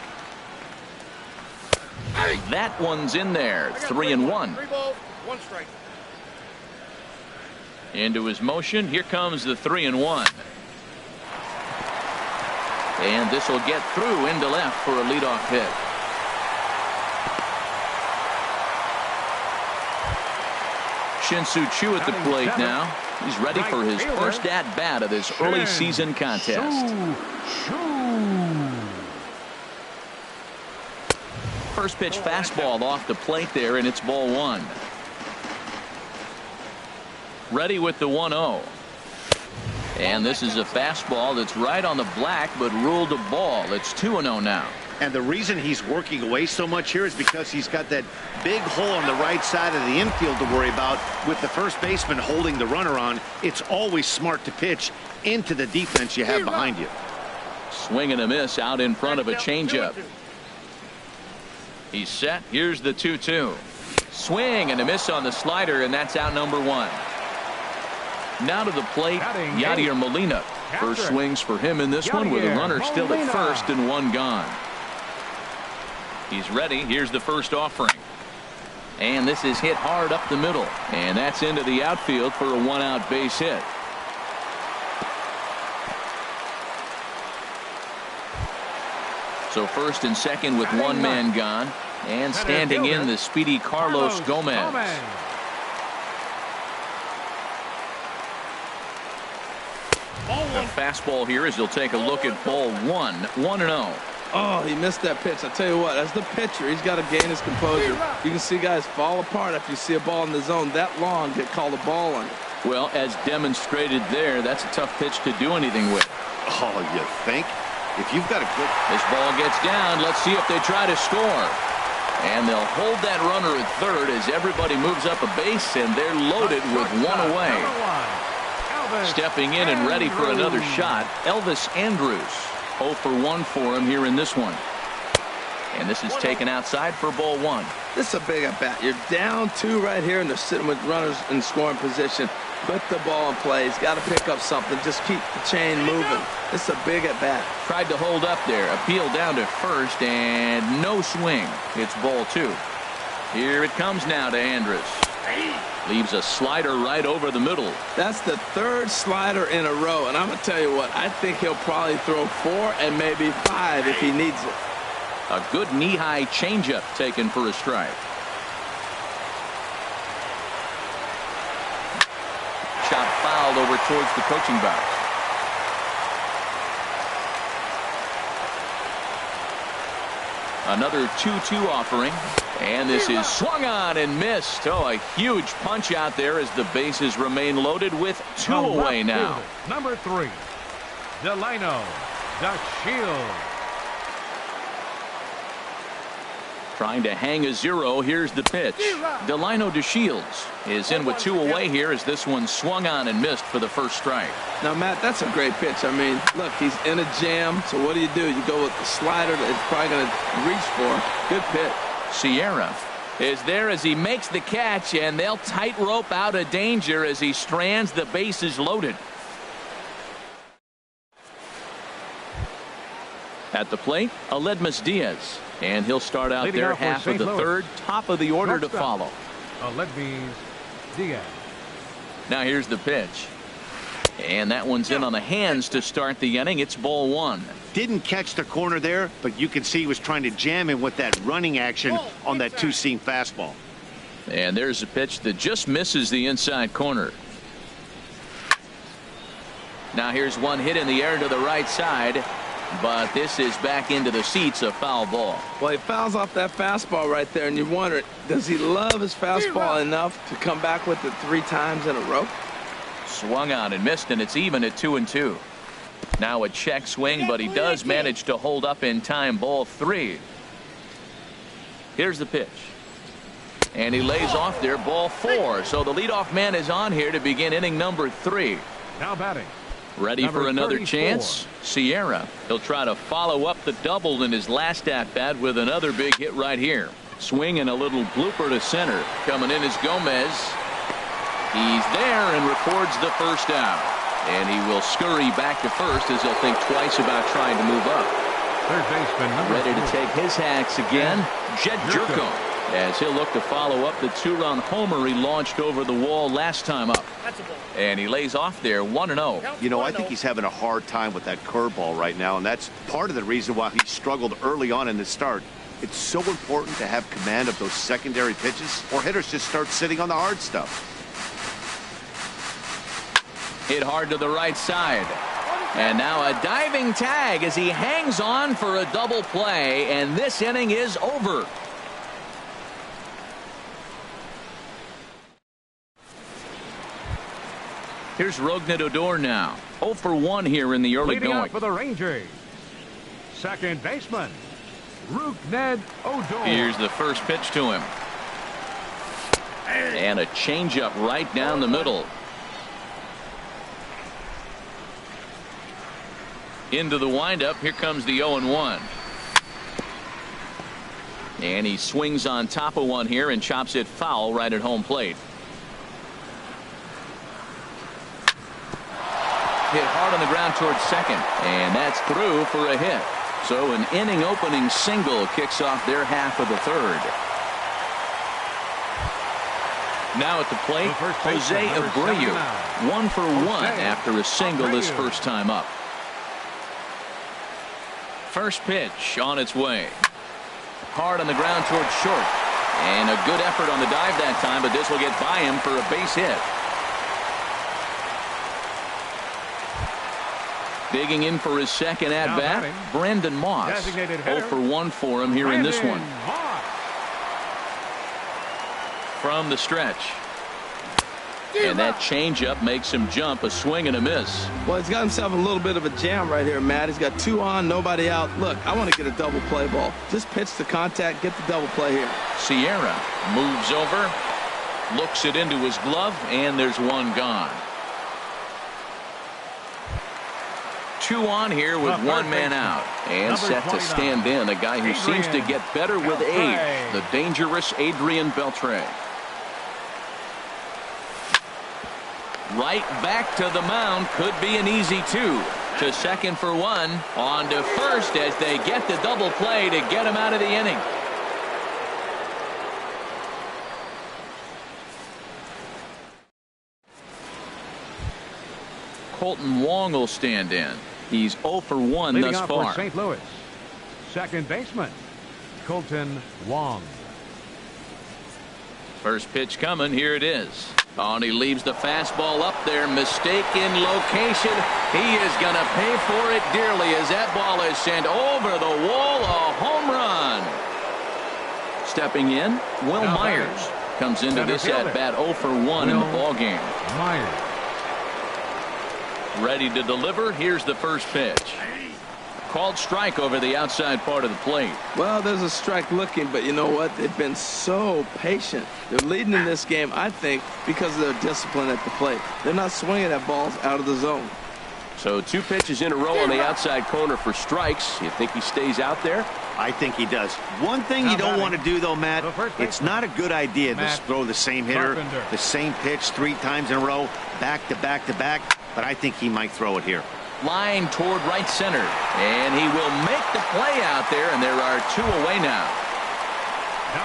That one's in there. 3-1. 3 balls, 1 strike. Into his motion. Here comes the 3-1. And this will get through into left for a leadoff hit. Shin-Soo Choo at the plate now. He's ready for his first at-bat of this early season contest. First pitch fastball off the plate there, and it's ball 1. Ready with the 1-0. And this is a fastball that's right on the black, but ruled a ball. It's 2-0 now. And the reason he's working away so much here is because he's got that big hole on the right side of the infield to worry about. With the first baseman holding the runner on, it's always smart to pitch into the defense you have behind you. Swing and a miss out in front of a changeup. He's set. Here's the 2-2. Swing and a miss on the slider, and that's out number 1. Now to the plate, Yadier Molina. First swings for him in this one with a runner still at first and 1 gone. He's ready. Here's the first offering. And this is hit hard up the middle. And that's into the outfield for a 1-out base hit. So first and second with 1 man gone. And standing in the speedy Carlos Gomez. A fastball here as he'll take a look at ball 1. 1-0. Oh, he missed that pitch. I tell you what, as the pitcher, he's got to gain his composure. You can see guys fall apart after you see a ball in the zone that long get called a ball on it. Well, as demonstrated there, that's a tough pitch to do anything with. Oh, you think? If you've got a good... This ball gets down. Let's see if they try to score. And they'll hold that runner at third as everybody moves up a base, and they're loaded with 1 away. Stepping in and ready for another shot, Elvis Andrus. 0 for 1 for him here in this one. And this is taken outside for ball 1. This is a big at bat. You're down 2 right here, and they're sitting with runners in scoring position. Put the ball in play. He's got to pick up something. Just keep the chain moving. This is a big at bat. Tried to hold up there. Appeal down to first, and no swing. It's ball 2. Here it comes now to Andrus. Leaves a slider right over the middle. That's the 3rd slider in a row, and I'm going to tell you what, I think he'll probably throw 4 and maybe 5 if he needs it. A good knee-high changeup taken for a strike. Shot fouled over towards the coaching box. Another 2-2 offering. And this is swung on and missed. Oh, a huge punch out there as the bases remain loaded with 2 away now. Number 3, Delino, the Shield. Trying to hang a 0. Here's the pitch. Delino DeShields is in with 2 away here as this one swung on and missed for the first strike. Now, Matt, that's a great pitch. I mean, look, he's in a jam. So what do? You go with the slider that he's probably going to reach for. Good pitch. Sierra is there as he makes the catch, and they'll tightrope out of danger as he strands the bases loaded. At the plate, Aledmus Diaz, and he'll start out there half of the 3rd, top of the order to follow. Aledmus Diaz. Now here's the pitch. And that one's in on the hands to start the inning. It's ball 1. Didn't catch the corner there, but you can see he was trying to jam him with that running action on that 2-seam fastball. And there's a pitch that just misses the inside corner. Now here's one hit in the air to the right side, but this is back into the seats, a foul ball. Well, he fouls off that fastball right there, and you wonder, does he love his fastball enough to come back with it 3 times in a row? Swung on and missed, and it's even at 2-2. Now a check swing, but he does manage to hold up in time. Ball 3. Here's the pitch. And he lays off there. Ball 4. So the leadoff man is on here to begin inning number 3. Now batting, Ready for another chance. Sierra. He'll try to follow up the double in his last at-bat with another big hit right here. Swing and a little blooper to center. Coming in is Gomez. He's there and records the first out. And he will scurry back to first as he'll think twice about trying to move up. Third baseman number Ready to 4. take his hacks again. Jed Jerko, as he'll look to follow up the 2-run homer he launched over the wall last time up. And he lays off there 1-0. You know, I think he's having a hard time with that curveball right now, and that's part of the reason why he struggled early on in the start. It's so important to have command of those secondary pitches, or hitters just start sitting on the hard stuff. Hit hard to the right side. And now a diving tag as he hangs on for a double play, and this inning is over. Here's Rougned Odor now. 0 for 1 here in the early Leading going. out for the Rangers, second baseman Rougned Odor. Here's the first pitch to him. And a changeup right down the middle. Into the windup. Here comes the 0-1. And he swings on top of one here and chops it foul right at home plate. Hit hard on the ground towards second, and that's through for a hit. So an inning opening single kicks off their half of the third. Now at the plate, Jose Abreu, 1 for 1 after a single his first time up. First pitch on its way. Hard on the ground towards short, and a good effort on the dive that time, but this will get by him for a base hit. Digging in for his second at-bat, Brandon Moss. 0 for 1 for him here in this one. From the stretch. And that changeup makes him jump, a swing and a miss. Well, he's got himself a little bit of a jam right here, Matt. He's got 2 on, nobody out. Look, I want to get a double play ball. Just pitch the contact, get the double play here. Sierra moves over, looks it into his glove, and there's one gone. 2 on here with 1 man out, and set to stand in a guy who seems to get better with age, the dangerous Adrian Beltre. Right back to the mound, could be an easy 2. To second for 1, on to first as they get the double play to get him out of the inning. Colton Wong will stand in. He's 0 for 1 thus far. For St. Louis, second baseman Colton Wong. First pitch coming. Here it is. Oh, and he leaves the fastball up there. Mistaken location. He is going to pay for it dearly as that ball is sent over the wall. A home run. Stepping in, Will Myers comes into this at bat 0 for 1 in the ball game. Myers. Ready to deliver. Here's the first pitch. Called strike over the outside part of the plate. Well, there's a strike looking, but you know what? They've been so patient. They're leading in this game, I think, because of their discipline at the plate. They're not swinging at balls out of the zone. So 2 pitches in a row on the outside corner for strikes. You think he stays out there? I think he does. One thing you don't want to do, though, Matt, it's not a good idea to throw the same hitter, the same pitch 3 times in a row, back to back to back, but I think he might throw it here. Line toward right center, and he will make the play out there, and there are 2 away now.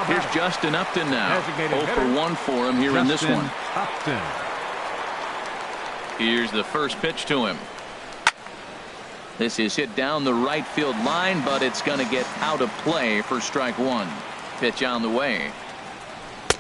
Here's Justin Upton now. 0 for 1 for him here in this one. Upton. Here's the first pitch to him. This is hit down the right field line, but it's going to get out of play for strike 1. Pitch on the way.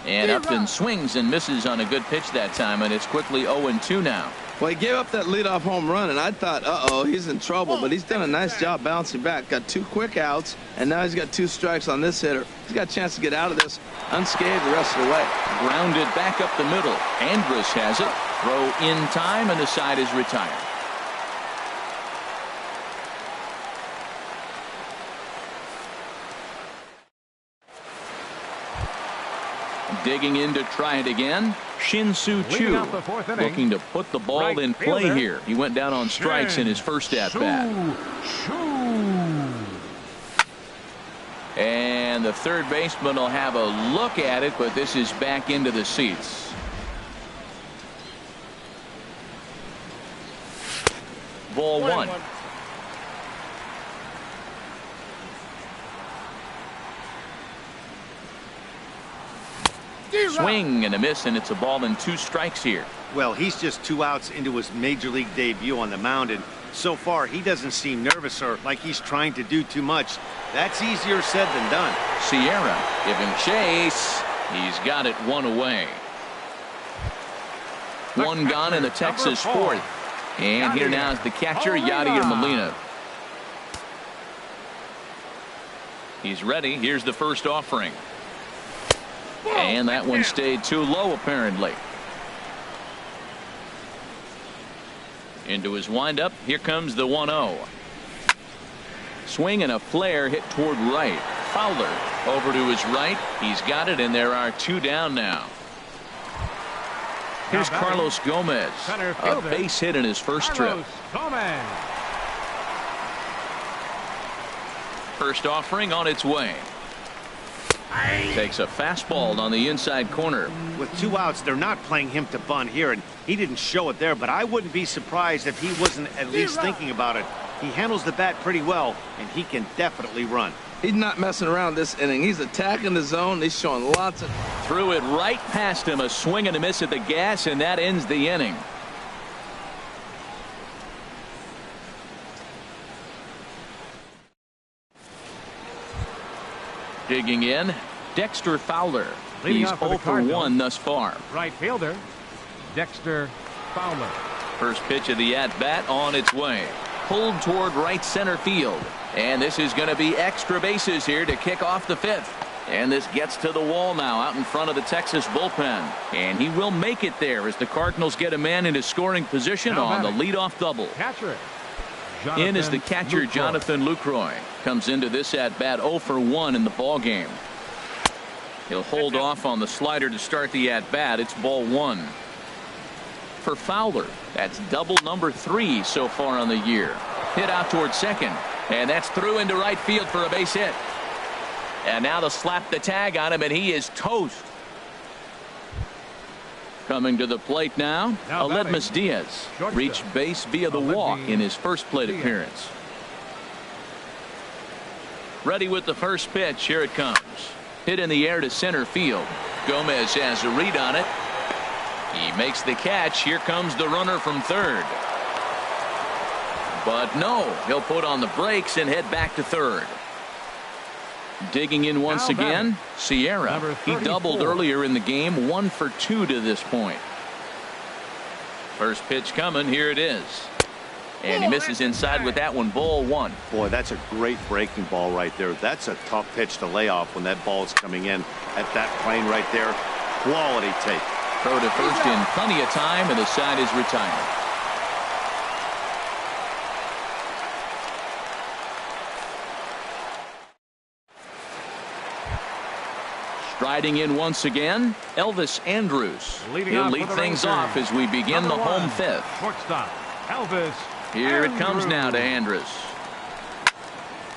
And Upton swings and misses on a good pitch that time, and it's quickly 0-2 now. Well, he gave up that leadoff home run, and I thought, uh-oh, he's in trouble. But he's done a nice job bouncing back. Got 2 quick outs, and now he's got 2 strikes on this hitter. He's got a chance to get out of this unscathed the rest of the way. Grounded back up the middle. Andrus has it. Throw in time, and the side is retired. Digging in to try it again. Shin-Soo Leading Choo off the fourth inning, looking to put the ball right in play fielder, here. He went down on strikes in his first at-bat. And the third baseman will have a look at it, but this is back into the seats. Ball one. Swing and a miss, and it's a ball and 2 strikes here. Well, he's just 2 outs into his major league debut on the mound, and so far he doesn't seem nervous or like he's trying to do too much. That's easier said than done. Sierra giving chase. He's got it 1 away. 1 gone in the Texas fourth. And here now is the catcher, Yadier Molina. He's ready. Here's the first offering. And that one stayed too low, apparently. Into his windup. Here comes the 1-0. Swing and a flare hit toward right. Fowler over to his right. He's got it, and there are 2 down now. Here's Carlos Gomez. A base hit in his first trip. First offering on its way. Takes a fastball on the inside corner. With 2 outs, they're not playing him to bunt here, and he didn't show it there, but I wouldn't be surprised if he wasn't at least thinking about it. He handles the bat pretty well, and he can definitely run. He's not messing around this inning. He's attacking the zone. He's showing lots of... Threw it right past him. A swing and a miss at the gas, and that ends the inning. Digging in, Dexter Fowler. He's 0 for 1 thus far. Right fielder, Dexter Fowler. First pitch of the at-bat on its way. Pulled toward right center field. And this is going to be extra bases here to kick off the 5th. And this gets to the wall now out in front of the Texas bullpen. And he will make it there as the Cardinals get a man into scoring position on the leadoff double. Catcher. In is the catcher, Jonathan Lucroy. Comes into this at-bat 0 for 1 in the ball game. He'll hold off on the slider to start the at-bat. It's ball 1. For Fowler, that's double number 3 so far on the year. Hit out toward second. And that's through into right field for a base hit. And now they'll slap the tag on him, and he is toast. Coming to the plate now, Aledmus Diaz reached base via the walk in his first plate appearance. Ready with the first pitch. Here it comes. Hit in the air to center field. Gomez has a read on it. He makes the catch. Here comes the runner from third. But no, he'll put on the brakes and head back to third. Digging in once again, Sierra. He doubled earlier in the game, 1 for 2 to this point. First pitch coming. Here it is. And he misses inside with that one. Ball 1. Boy, that's a great breaking ball right there. That's a tough pitch to lay off when that ball is coming in at that plane right there. Quality take. Throw to first in plenty of time, and the side is retired. Striding in once again, Elvis Andrus. He'll lead things off as we begin the home 5th. Shortstop, Elvis. Here it comes now to Andrus.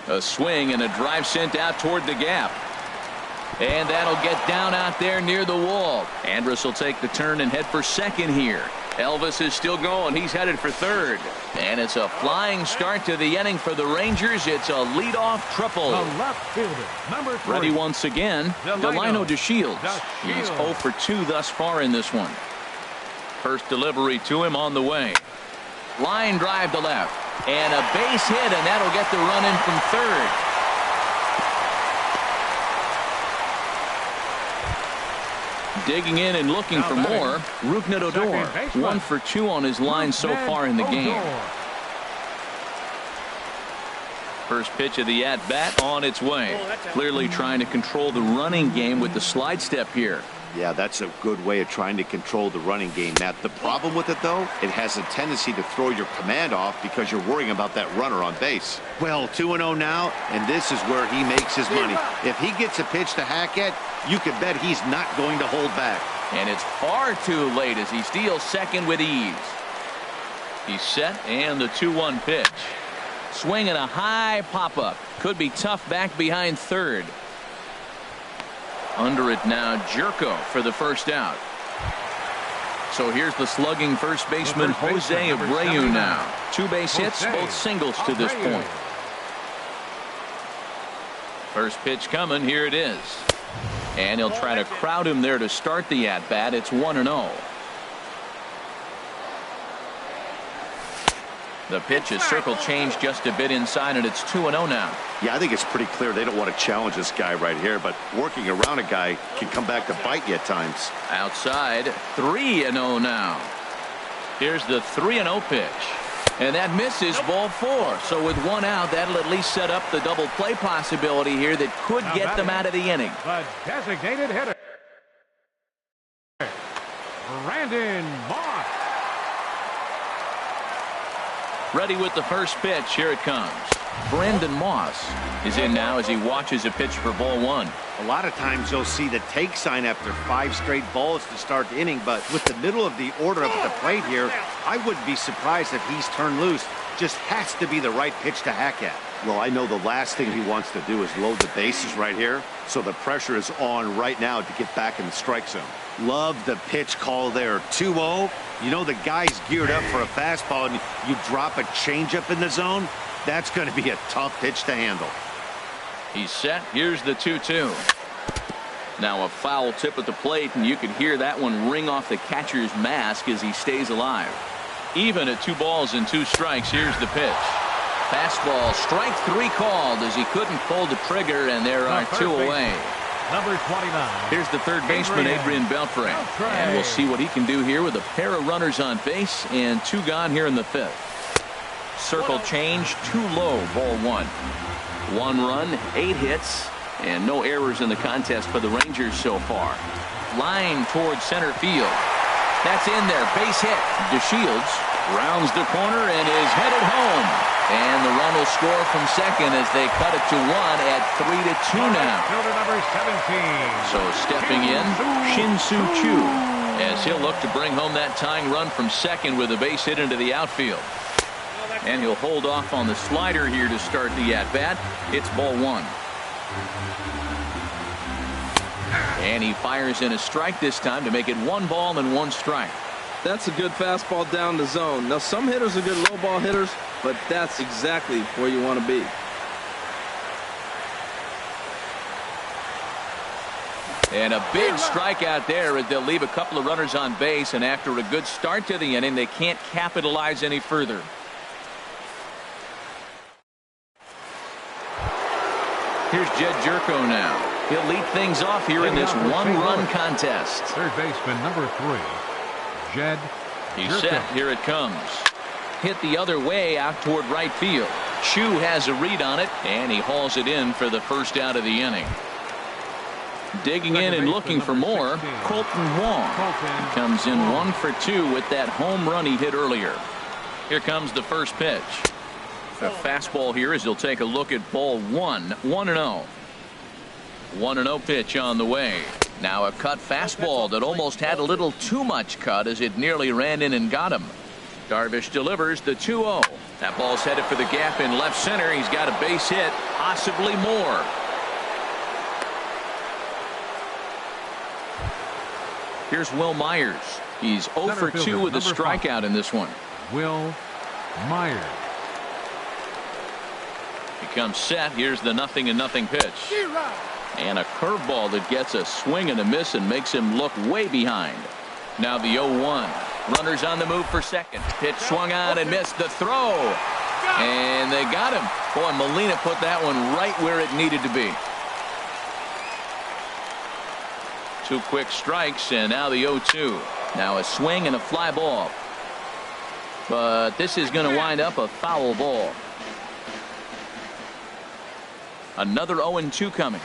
A swing and a drive sent out toward the gap. And that'll get down out there near the wall. Andrus will take the turn and head for second here. Elvis is still going. He's headed for third. And it's a flying start to the inning for the Rangers. It's a leadoff triple. The left fielder, number 3. Ready once again, Delino DeShields. He's 0 for 2 thus far in this one. First delivery to him on the way. Line drive to left. And a base hit, and that'll get the run in from third. Digging in and looking for more, Rougned Odor. 1 for 2 on his line so far in the game. First pitch of the at-bat on its way. Clearly trying to control the running game with the slide step here. Yeah, that's a good way of trying to control the running game, Matt. The problem with it, though, it has a tendency to throw your command off because you're worrying about that runner on base. Well, 2-0 now, and this is where he makes his money. If he gets a pitch to hack at, you can bet he's not going to hold back. And it's far too late as he steals second with ease. He's set, and the 2-1 pitch. Swinging a high pop-up. Could be tough back behind third. Under it now, Jerko for the first out. So here's the slugging first baseman, Jose Abreu now. 2 base hits, both singles to this point. First pitch coming, here it is. And he'll try to crowd him there to start the at-bat. It's 1-0. The pitch is circle changed just a bit inside, and it's 2-0 now. Yeah, I think it's pretty clear they don't want to challenge this guy right here, but working around a guy can come back to bite you at times. Outside, 3-0 now. Here's the 3-0 pitch. And that misses, ball 4. So with 1 out, that'll at least set up the double play possibility here that could get them out of the inning. The designated hitter, Brandon Moss. Ready with the first pitch. Here it comes. Brandon Moss is in now as he watches a pitch for ball 1. A lot of times you'll see the take sign after 5 straight balls to start the inning, but with the middle of the order up at the plate here, I wouldn't be surprised if he's turned loose. Just has to be the right pitch to hack at. Well, I know the last thing he wants to do is load the bases right here, so the pressure is on right now to get back in the strike zone. Love the pitch call there. 2-0. You know the guy's geared up for a fastball, and you drop a changeup in the zone. That's going to be a tough pitch to handle. He's set. Here's the 2-2. Now a foul tip at the plate, and you can hear that one ring off the catcher's mask as he stays alive. Even at 2 balls and 2 strikes. Here's the pitch. Fastball, strike 3 called as he couldn't pull the trigger, and there are 2 away. Number 29. Here's the third baseman, Adrian Beltre. And we'll see what he can do here with a pair of runners on base and 2 gone here in the 5th. Circle change, too low, ball 1. 1 run, 8 hits, and no errors in the contest for the Rangers so far. Line towards center field. That's in there, base hit. DeShields rounds the corner and is headed home. And the run will score from second as they cut it to 1 at 3-2 now. Number 17. So stepping in, Shin-Soo Choo, as he'll look to bring home that tying run from second with a base hit into the outfield. And he'll hold off on the slider here to start the at-bat. It's ball 1. And he fires in a strike this time to make it 1 ball and 1 strike. That's a good fastball down the zone. Now, some hitters are good low ball hitters, but that's exactly where you want to be. And a big strikeout there as they'll leave a couple of runners on base, and after a good start to the inning, they can't capitalize any further. Here's Jed Jerko now. He'll lead things off here in this 1-run contest. Third baseman, number 3. Jed. He's set. Here it comes. Hit the other way out toward right field. Chu has a read on it, and he hauls it in for the first out of the inning. Digging in and looking for more, Colton Wong. He comes in 1 for 2 with that home run he hit earlier. Here comes the first pitch. A fastball here as he'll take a look at ball 1. 1-0. 1-0 pitch on the way. Now a cut fastball that almost had a little too much cut as it nearly ran in and got him. Darvish delivers the 2-0. That ball's headed for the gap in left center. He's got a base hit, possibly more. Here's Will Myers. He's 0 for 2 with a strikeout in this one. Will Myers. He comes set. Here's the 0-0 pitch. And a curveball that gets a swing and a miss and makes him look way behind. Now the 0-1. Runners on the move for second. Pitch swung on and missed the throw. And they got him. Boy, Molina put that one right where it needed to be. 2 quick strikes, and now the 0-2. Now a swing and a fly ball. But this is going to wind up a foul ball. Another 0-2 coming.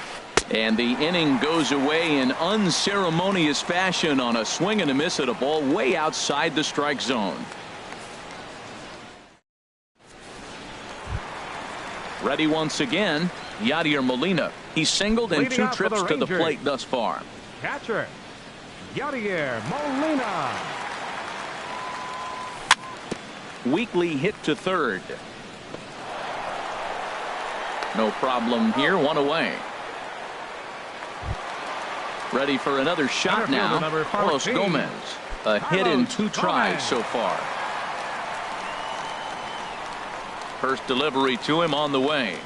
And the inning goes away in unceremonious fashion on a swing and a miss at a ball way outside the strike zone. Ready once again, Yadier Molina. He's singled in 2 trips to the plate thus far. Catcher, Yadier Molina. Weekly hit to third. No problem here. One away. Ready for another shot now. Carlos Gomez. A hit in 2 tries so far. First delivery to him on the way.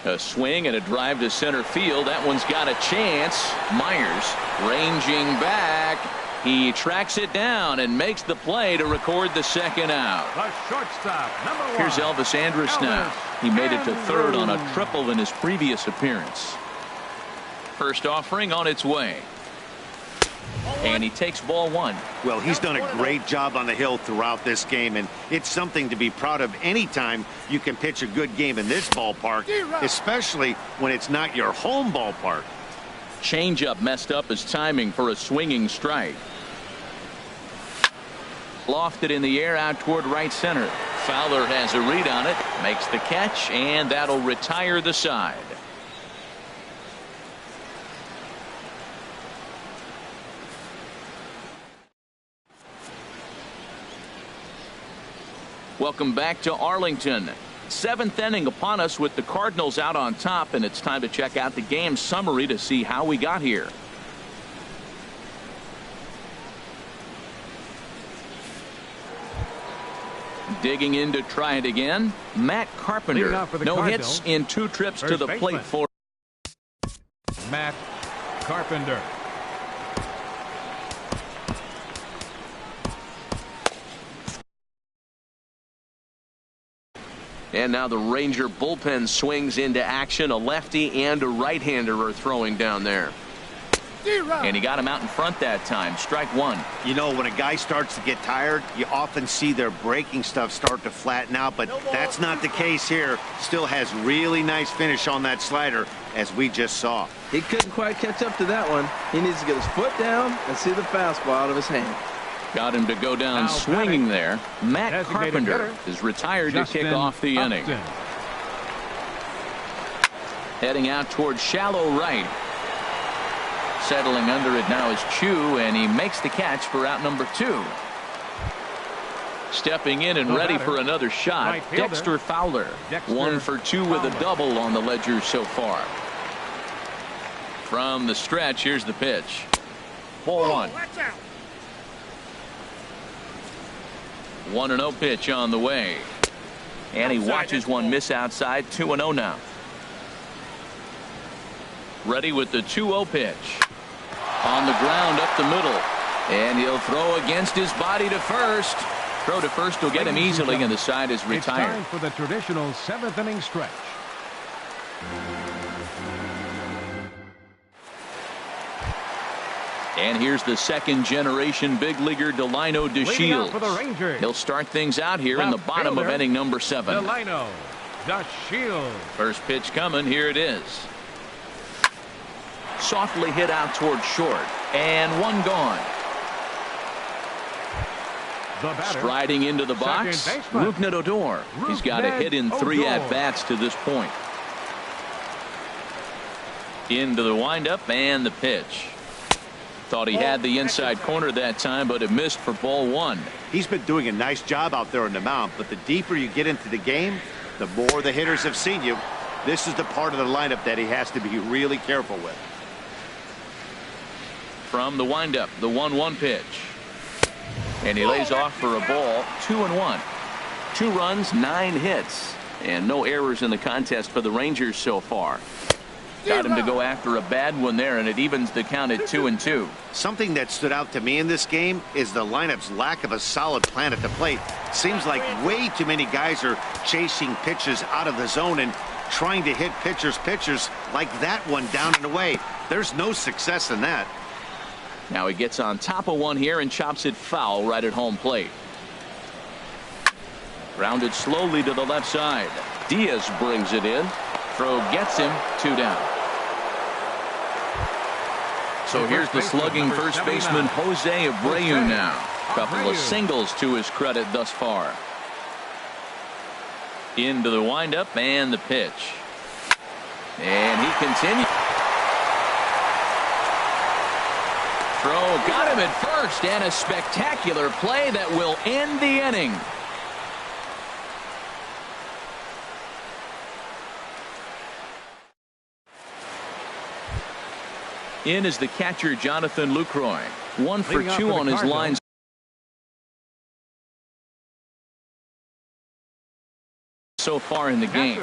A swing and a drive to center field. That one's got a chance. Myers ranging back. He tracks it down and makes the play to record the second out. The shortstop, number 1. Here's Elvis Andrus now. He made it to third on a triple in his previous appearance. First offering on its way. And he takes ball 1. Well, he's done a great job on the hill throughout this game, and it's something to be proud of anytime you can pitch a good game in this ballpark, especially when it's not your home ballpark. Changeup messed up his timing for a swinging strike. Lofted in the air out toward right center. Fowler has a read on it, makes the catch, and that'll retire the side. Welcome back to Arlington. 7th inning upon us with the Cardinals out on top, and it's time to check out the game summary to see how we got here. Digging in to try it again, Matt Carpenter. No hits in 2 trips to the plate for Matt Carpenter. And now the Ranger bullpen swings into action. A lefty and a right-hander are throwing down there. And he got him out in front that time. Strike 1. You know, when a guy starts to get tired, you often see their breaking stuff start to flatten out, but that's not the case here. Still has really nice finish on that slider, as we just saw. He couldn't quite catch up to that one. He needs to get his foot down and see the fastball out of his hand. Got him to go down swinging there. Matt Carpenter is retired to kick off the inning. Heading out towards shallow right. Settling under it now is Chu, and he makes the catch for out number 2. Stepping in and ready for another shot, Dexter Fowler. 1 for 2 with a double on the ledger so far. From the stretch, here's the pitch. Ball 1. 1-0 pitch on the way. And he watches one miss outside. 2-0 now. Ready with the 2-0 pitch. On the ground up the middle. And he'll throw against his body to first. Throw to first will get him easily, and the side is retired. It's time for the traditional 7th inning stretch. And here's the second-generation big leaguer Delino DeShields. He'll start things out here in the bottom of inning number 7. Delino DeShields. First pitch coming. Here it is. Softly hit out toward short, and one gone. Striding into the box, Rougned Odor. He's got a hit in 3 at-bats to this point. Into the windup and the pitch. Thought he had the inside corner that time, but it missed for ball 1. He's been doing a nice job out there on the mound, but the deeper you get into the game, the more the hitters have seen you. This is the part of the lineup that he has to be really careful with. From the windup, the 1-1 pitch. And he lays off for a ball. 2-1. 2 runs, 9 hits, and no errors in the contest for the Rangers so far. Got him to go after a bad one there, and it evens the count at 2-2. Something that stood out to me in this game is the lineup's lack of a solid plan at the plate. Seems like way too many guys are chasing pitches out of the zone and trying to hit pitchers like that one down and away. There's no success in that. Now he gets on top of one here and chops it foul right at home plate. Grounded slowly to the left side. Diaz brings it in. Throw gets him. 2 down. So here's the slugging first baseman Jose Abreu now. Couple of singles to his credit thus far. Into the windup and the pitch. And he continues. throw got him at first, and a spectacular play that will end the inning. In is the catcher, Jonathan Lucroy. 1 for 2 on his line so far in the game.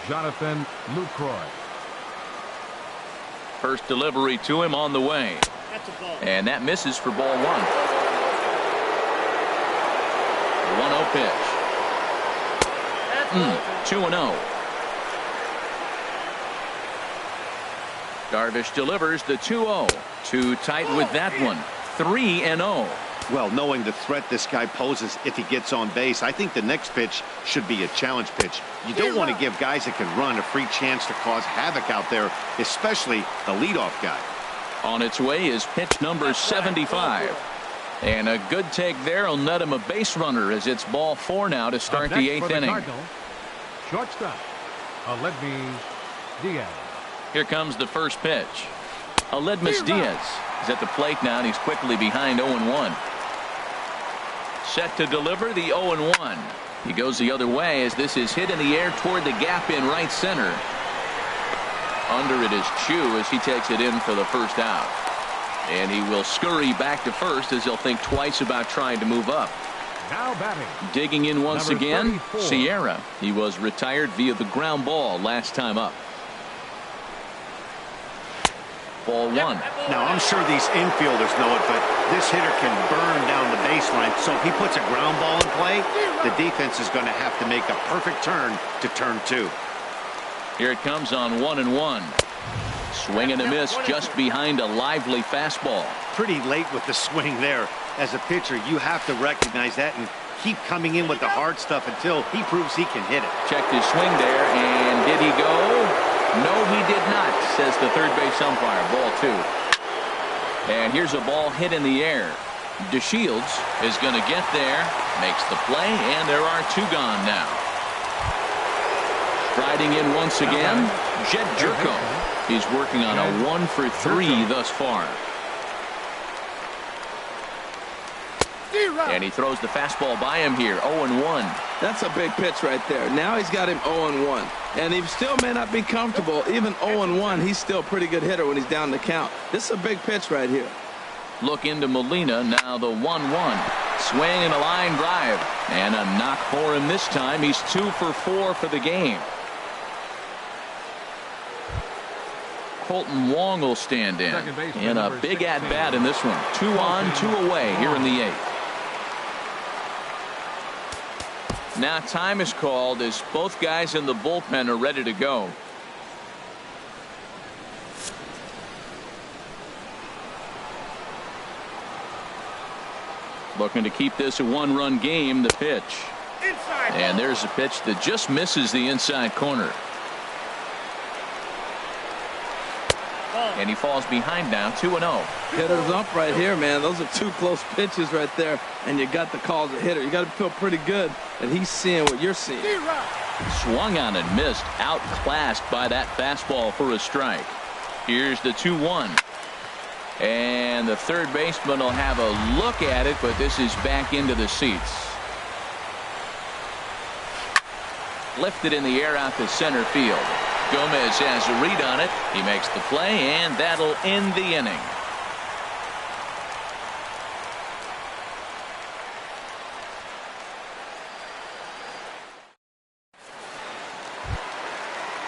Jonathan Lucroy. First delivery to him on the way. And that misses for ball 1. 1-0 pitch. 2-0. Darvish delivers the 2-0. Too tight with that one. 3-0. Well, knowing the threat this guy poses if he gets on base, I think the next pitch should be a challenge pitch. You don't want to give guys that can run a free chance to cause havoc out there, especially the leadoff guy. On its way is pitch number 75. And a good take there will net him a base runner as it's ball 4 now to start the 8th inning. Cardinals, shortstop, Aledmys Diaz. Here comes the first pitch. Aledmys Diaz is at the plate now, and he's quickly behind 0-1. Set to deliver the 0-1. He goes the other way as this is hit in the air toward the gap in right center. Under it is Chu as he takes it in for the first out. And he will scurry back to first as he'll think twice about trying to move up. Now batting. Digging in once Number again, 34. Sierra. He was retired via the ground ball last time up. Ball 1. Now, I'm sure these infielders know it, but this hitter can burn down the baseline. So if he puts a ground ball in play, the defense is going to have to make a perfect turn to turn 2. Here it comes on 1-1. Swing and a miss just behind a lively fastball. Pretty late with the swing there. As a pitcher, you have to recognize that and keep coming in with the hard stuff until he proves he can hit it. Checked his swing there, and did he go? No, he did not, says the third base umpire. Ball 2. And here's a ball hit in the air. DeShields is going to get there, makes the play, and there are 2 gone now. Striding in once again, Jed Jerko. He's working on a 1 for 3 thus far. And he throws the fastball by him here. 0-1. That's a big pitch right there. Now he's got him 0-1. And he still may not be comfortable. Even 0-1, he's still a pretty good hitter when he's down the count. This is a big pitch right here. Look into Molina. Now the 1-1. Swing and a line drive. And a knock for him this time. He's 2 for 4 for the game. Colton Wong will stand in. And a big at-bat in this one. 2 on, 2 away here in the 8th. Now time is called as both guys in the bullpen are ready to go. Looking to keep this a 1-run game. The pitch. And there's a pitch that just misses the inside corner. And he falls behind now. 2-0. Hitters up right here, man. Those are 2 close pitches right there, and you got the call as a hitter. You got to feel pretty good that he's seeing what you're seeing. Swung on and missed. Outclassed by that fastball for a strike. Here's the 2-1. And the third baseman will have a look at it, but this is back into the seats. Lifted in the air out to center field. Gomez has a read on it. He makes the play, and that'll end the inning.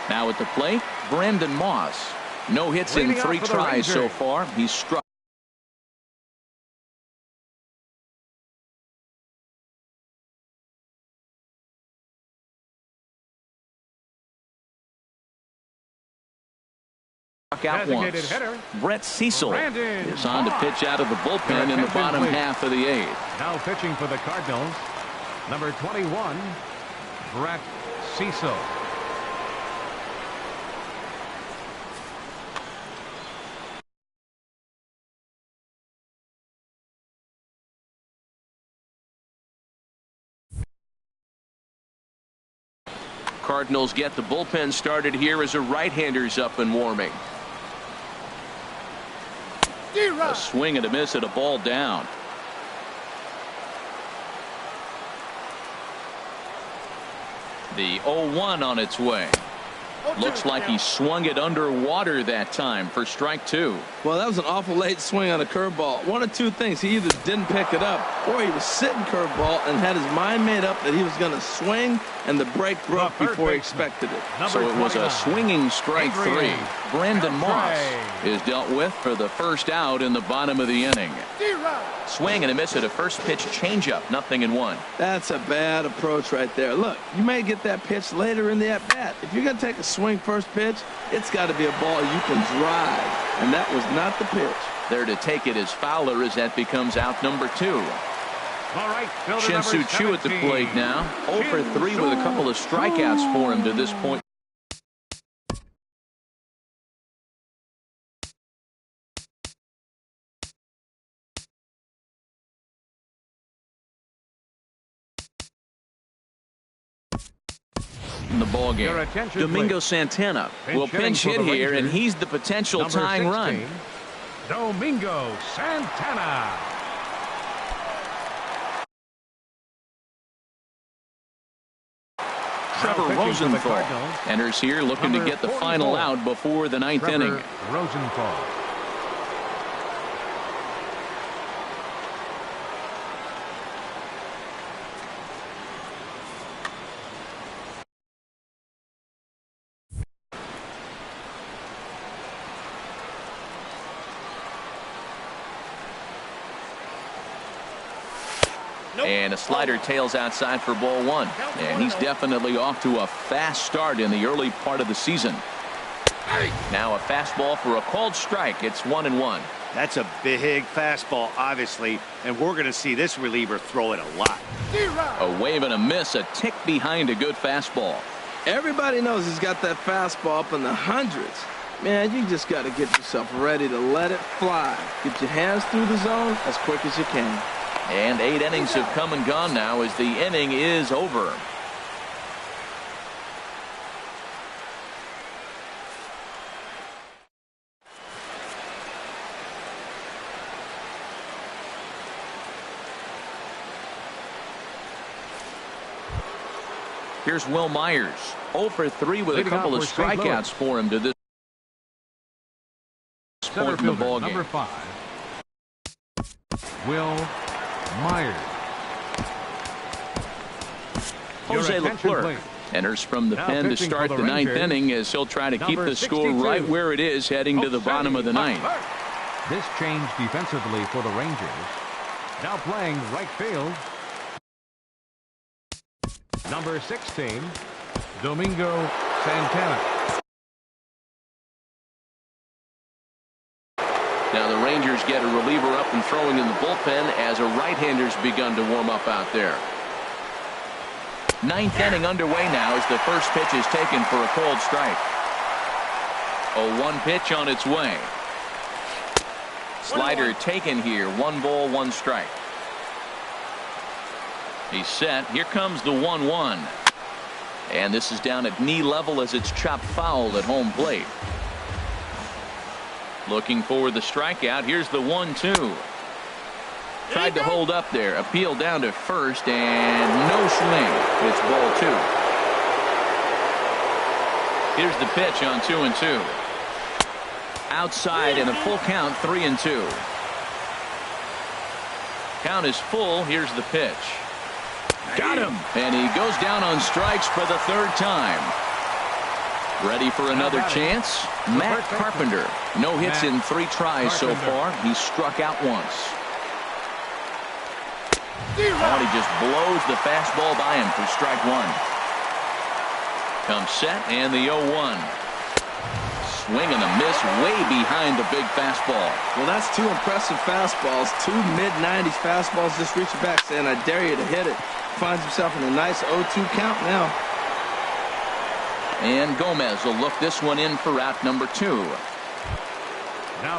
Now at the plate, Brandon Moss. No hits in 3 tries so far. He's struck. Out once. Brett Cecil is on to pitch out of the bullpen in the bottom half of the 8th. Now pitching for the Cardinals, number 21, Brett Cecil. Cardinals get the bullpen started here as a right-hander's up and warming. A swing and a miss at a ball down. The 0-1 on its way. Looks like he swung it underwater that time for strike 2. Well, that was an awful late swing on a curveball. One of two things. He either didn't pick it up or he was sitting curveball and had his mind made up that he was going to swing, and the break broke before he expected it. So it was a swinging strike 3. Brandon Moss is dealt with for the first out in the bottom of the inning. Swing and a miss at a first pitch changeup. 0-1. That's a bad approach right there. Look, you may get that pitch later in the at-bat. If you're going to take a swing first pitch, it's got to be a ball you can drive, and that was not the pitch. There to take it is Fowler as that becomes out number 2. All right, Shin-Soo Choo at the plate now. 0 for 3 with a couple of strikeouts for him to this point. In the ball game. Domingo Santana will pinch hit here, and he's the potential tying run. Domingo Santana. Trevor Rosenthal enters here looking to get the final out before the 9th inning. Rosenthal. And a slider tails outside for ball 1. And he's definitely off to a fast start in the early part of the season. Now a fastball for a called strike. It's 1-1. That's a big fastball, obviously, and we're going to see this reliever throw it a lot. A wave and a miss, a tick behind a good fastball. Everybody knows he's got that fastball up in the hundreds. Man, you just got to get yourself ready to let it fly. Get your hands through the zone as quick as you can. And 8 innings have come and gone now as the inning is over. Here's Will Myers. 0 for 3 with a couple of strikeouts for him to this point in the ball game. Number 5. Will Myers. Jose Leclerc enters from the pen to start the 9th inning as he'll try to keep the score right where it is heading to the bottom of the 9th. This change defensively for the Rangers. Now playing right field. Number 16, Domingo Santana. Now the Rangers get a reliever up and throwing in the bullpen as a right-hander's begun to warm up out there. 9th inning underway now as the first pitch is taken for a called strike. A 1 pitch on its way. Slider taken here. 1 ball, 1 strike. He's set. Here comes the 1-1. And this is down at knee level as it's chopped foul at home plate. Looking for the strikeout. Here's the 1-2. Tried to hold up there. Appeal down to first and no swing. It's ball 2. Here's the pitch on 2-2. Outside and a full count. 3-2. Count is full. Here's the pitch. Got him. And he goes down on strikes for the 3rd time. Ready for another chance? Matt Carpenter. No hits in 3 tries so far. He's struck out once. Oh, he just blows the fastball by him for strike 1. Comes set and the 0-1. Swing and a miss way behind the big fastball. Well, that's 2 impressive fastballs. 2 mid-90s fastballs just reaching back saying, I dare you to hit it. Finds himself in a nice 0-2 count now. And Gomez will look this one in for out number 2.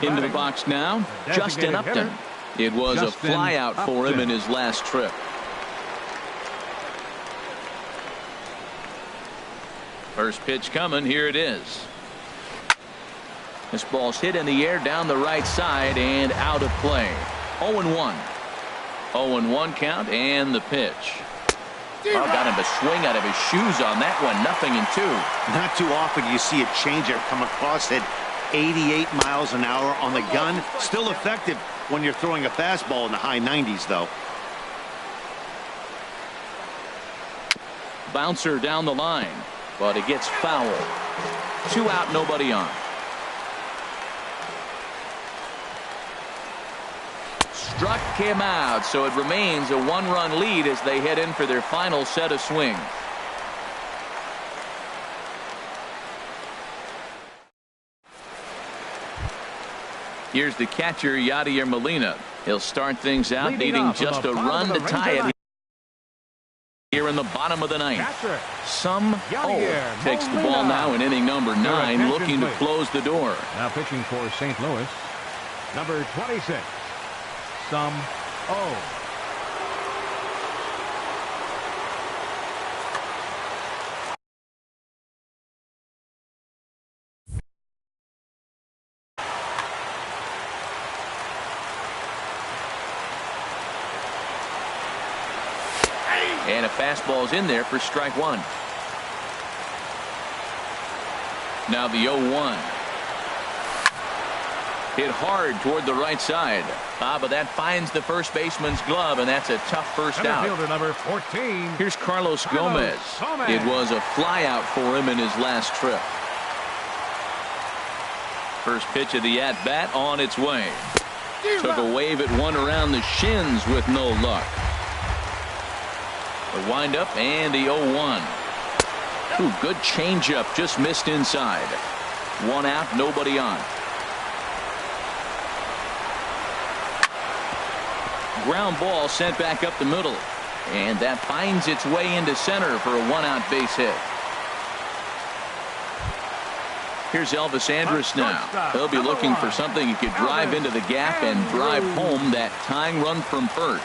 Into the box now, Justin Upton. It was a flyout for him in his last trip. First pitch coming. Here it is. This ball's hit in the air down the right side and out of play. 0-1. 0-1 count and the pitch. Oh, got him to swing out of his shoes on that one. 0-2. Not too often you see a changeup come across at 88 miles an hour on the gun. Still effective when you're throwing a fastball in the high 90s, though. Bouncer down the line, but it gets foul. 2 out, nobody on. Struck him out, so it remains a 1-run lead as they head in for their final set of swings. Here's the catcher, Yadier Molina. He'll start things out, needing just a run to tie it here in the bottom of the ninth. Takes the ball now in inning number 9, looking to close the door. Now pitching for St. Louis, number 26. And a fastball's in there for strike 1. Now the 0-1. Hit hard toward the right side. But that finds the first baseman's glove, and that's a tough first out. Number 14. Here's Carlos Gomez. It was a flyout for him in his last trip. First pitch of the at-bat on its way. Took a wave at one around the shins with no luck. The windup and the 0-1. Ooh, good changeup, just missed inside. 1 out, nobody on. Ground ball sent back up the middle, and that finds its way into center for a 1-out base hit. Here's Elvis Andrus now. He'll be looking for something he could drive into the gap and drive home that tying run from first.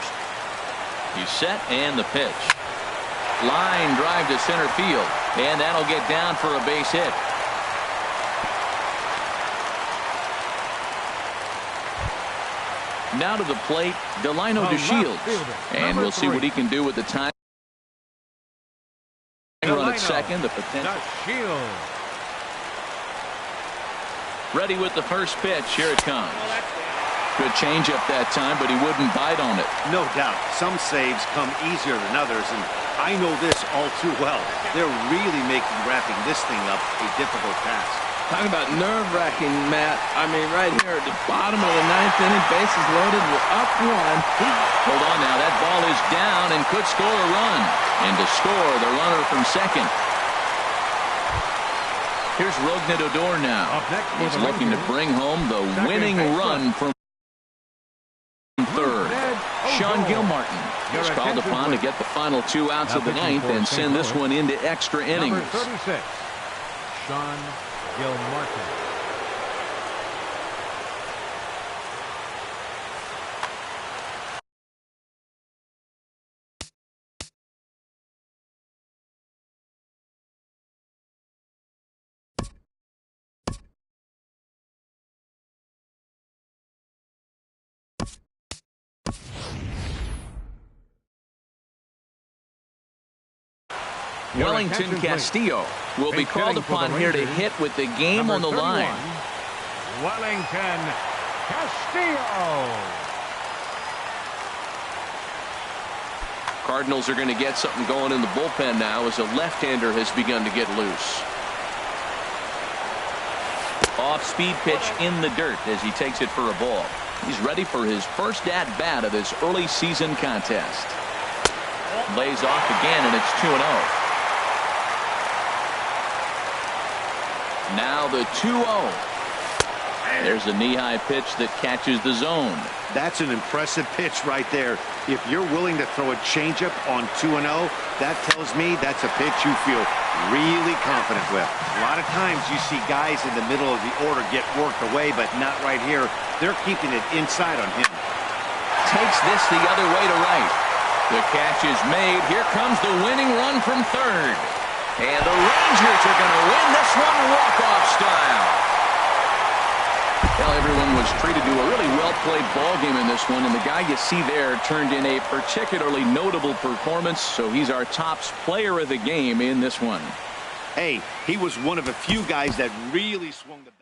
He's set, and the pitch. Line drive to center field, and that'll get down for a base hit. Now to the plate, Delino DeShields, and we'll see what he can do with the time. Run at second, the potential. Ready with the first pitch. Here it comes. Good changeup that time, but he wouldn't bite on it. No doubt. Some saves come easier than others, and I know this all too well. They're really making wrapping this thing up a difficult task. Talking about nerve-wracking, Matt. I mean, right here at the bottom of the 9th inning, bases loaded, we're up 1. Hold on now. That ball is down and could score a run. And to score, the runner from second. Here's Rougned Odor now. He's looking to bring home the winning run from third. Sean Gilmartin is called upon to get the final 2 outs of the 9th and send this one into extra innings. Number 36, Sean Gilmartin. Wellington Castillo will be called upon here to hit with the game on the line. Wellington Castillo. Cardinals are going to get something going in the bullpen now as a left-hander has begun to get loose. Off-speed pitch in the dirt as he takes it for a ball. He's ready for his first at-bat of this early season contest. Lays off again, and it's 2-0. Now the 2-0. There's a knee-high pitch that catches the zone. That's an impressive pitch right there. If you're willing to throw a changeup on 2-0, that tells me that's a pitch you feel really confident with. A lot of times you see guys in the middle of the order get worked away, but not right here. They're keeping it inside on him. Takes this the other way to right. The catch is made. Here comes the winning run from third. And the Rangers are going to win this one walk-off style. Well, everyone was treated to a really well-played ball game in this one, and the guy you see there turned in a particularly notable performance, so he's our top player of the game in this one. Hey, he was one of a few guys that really swung the bat.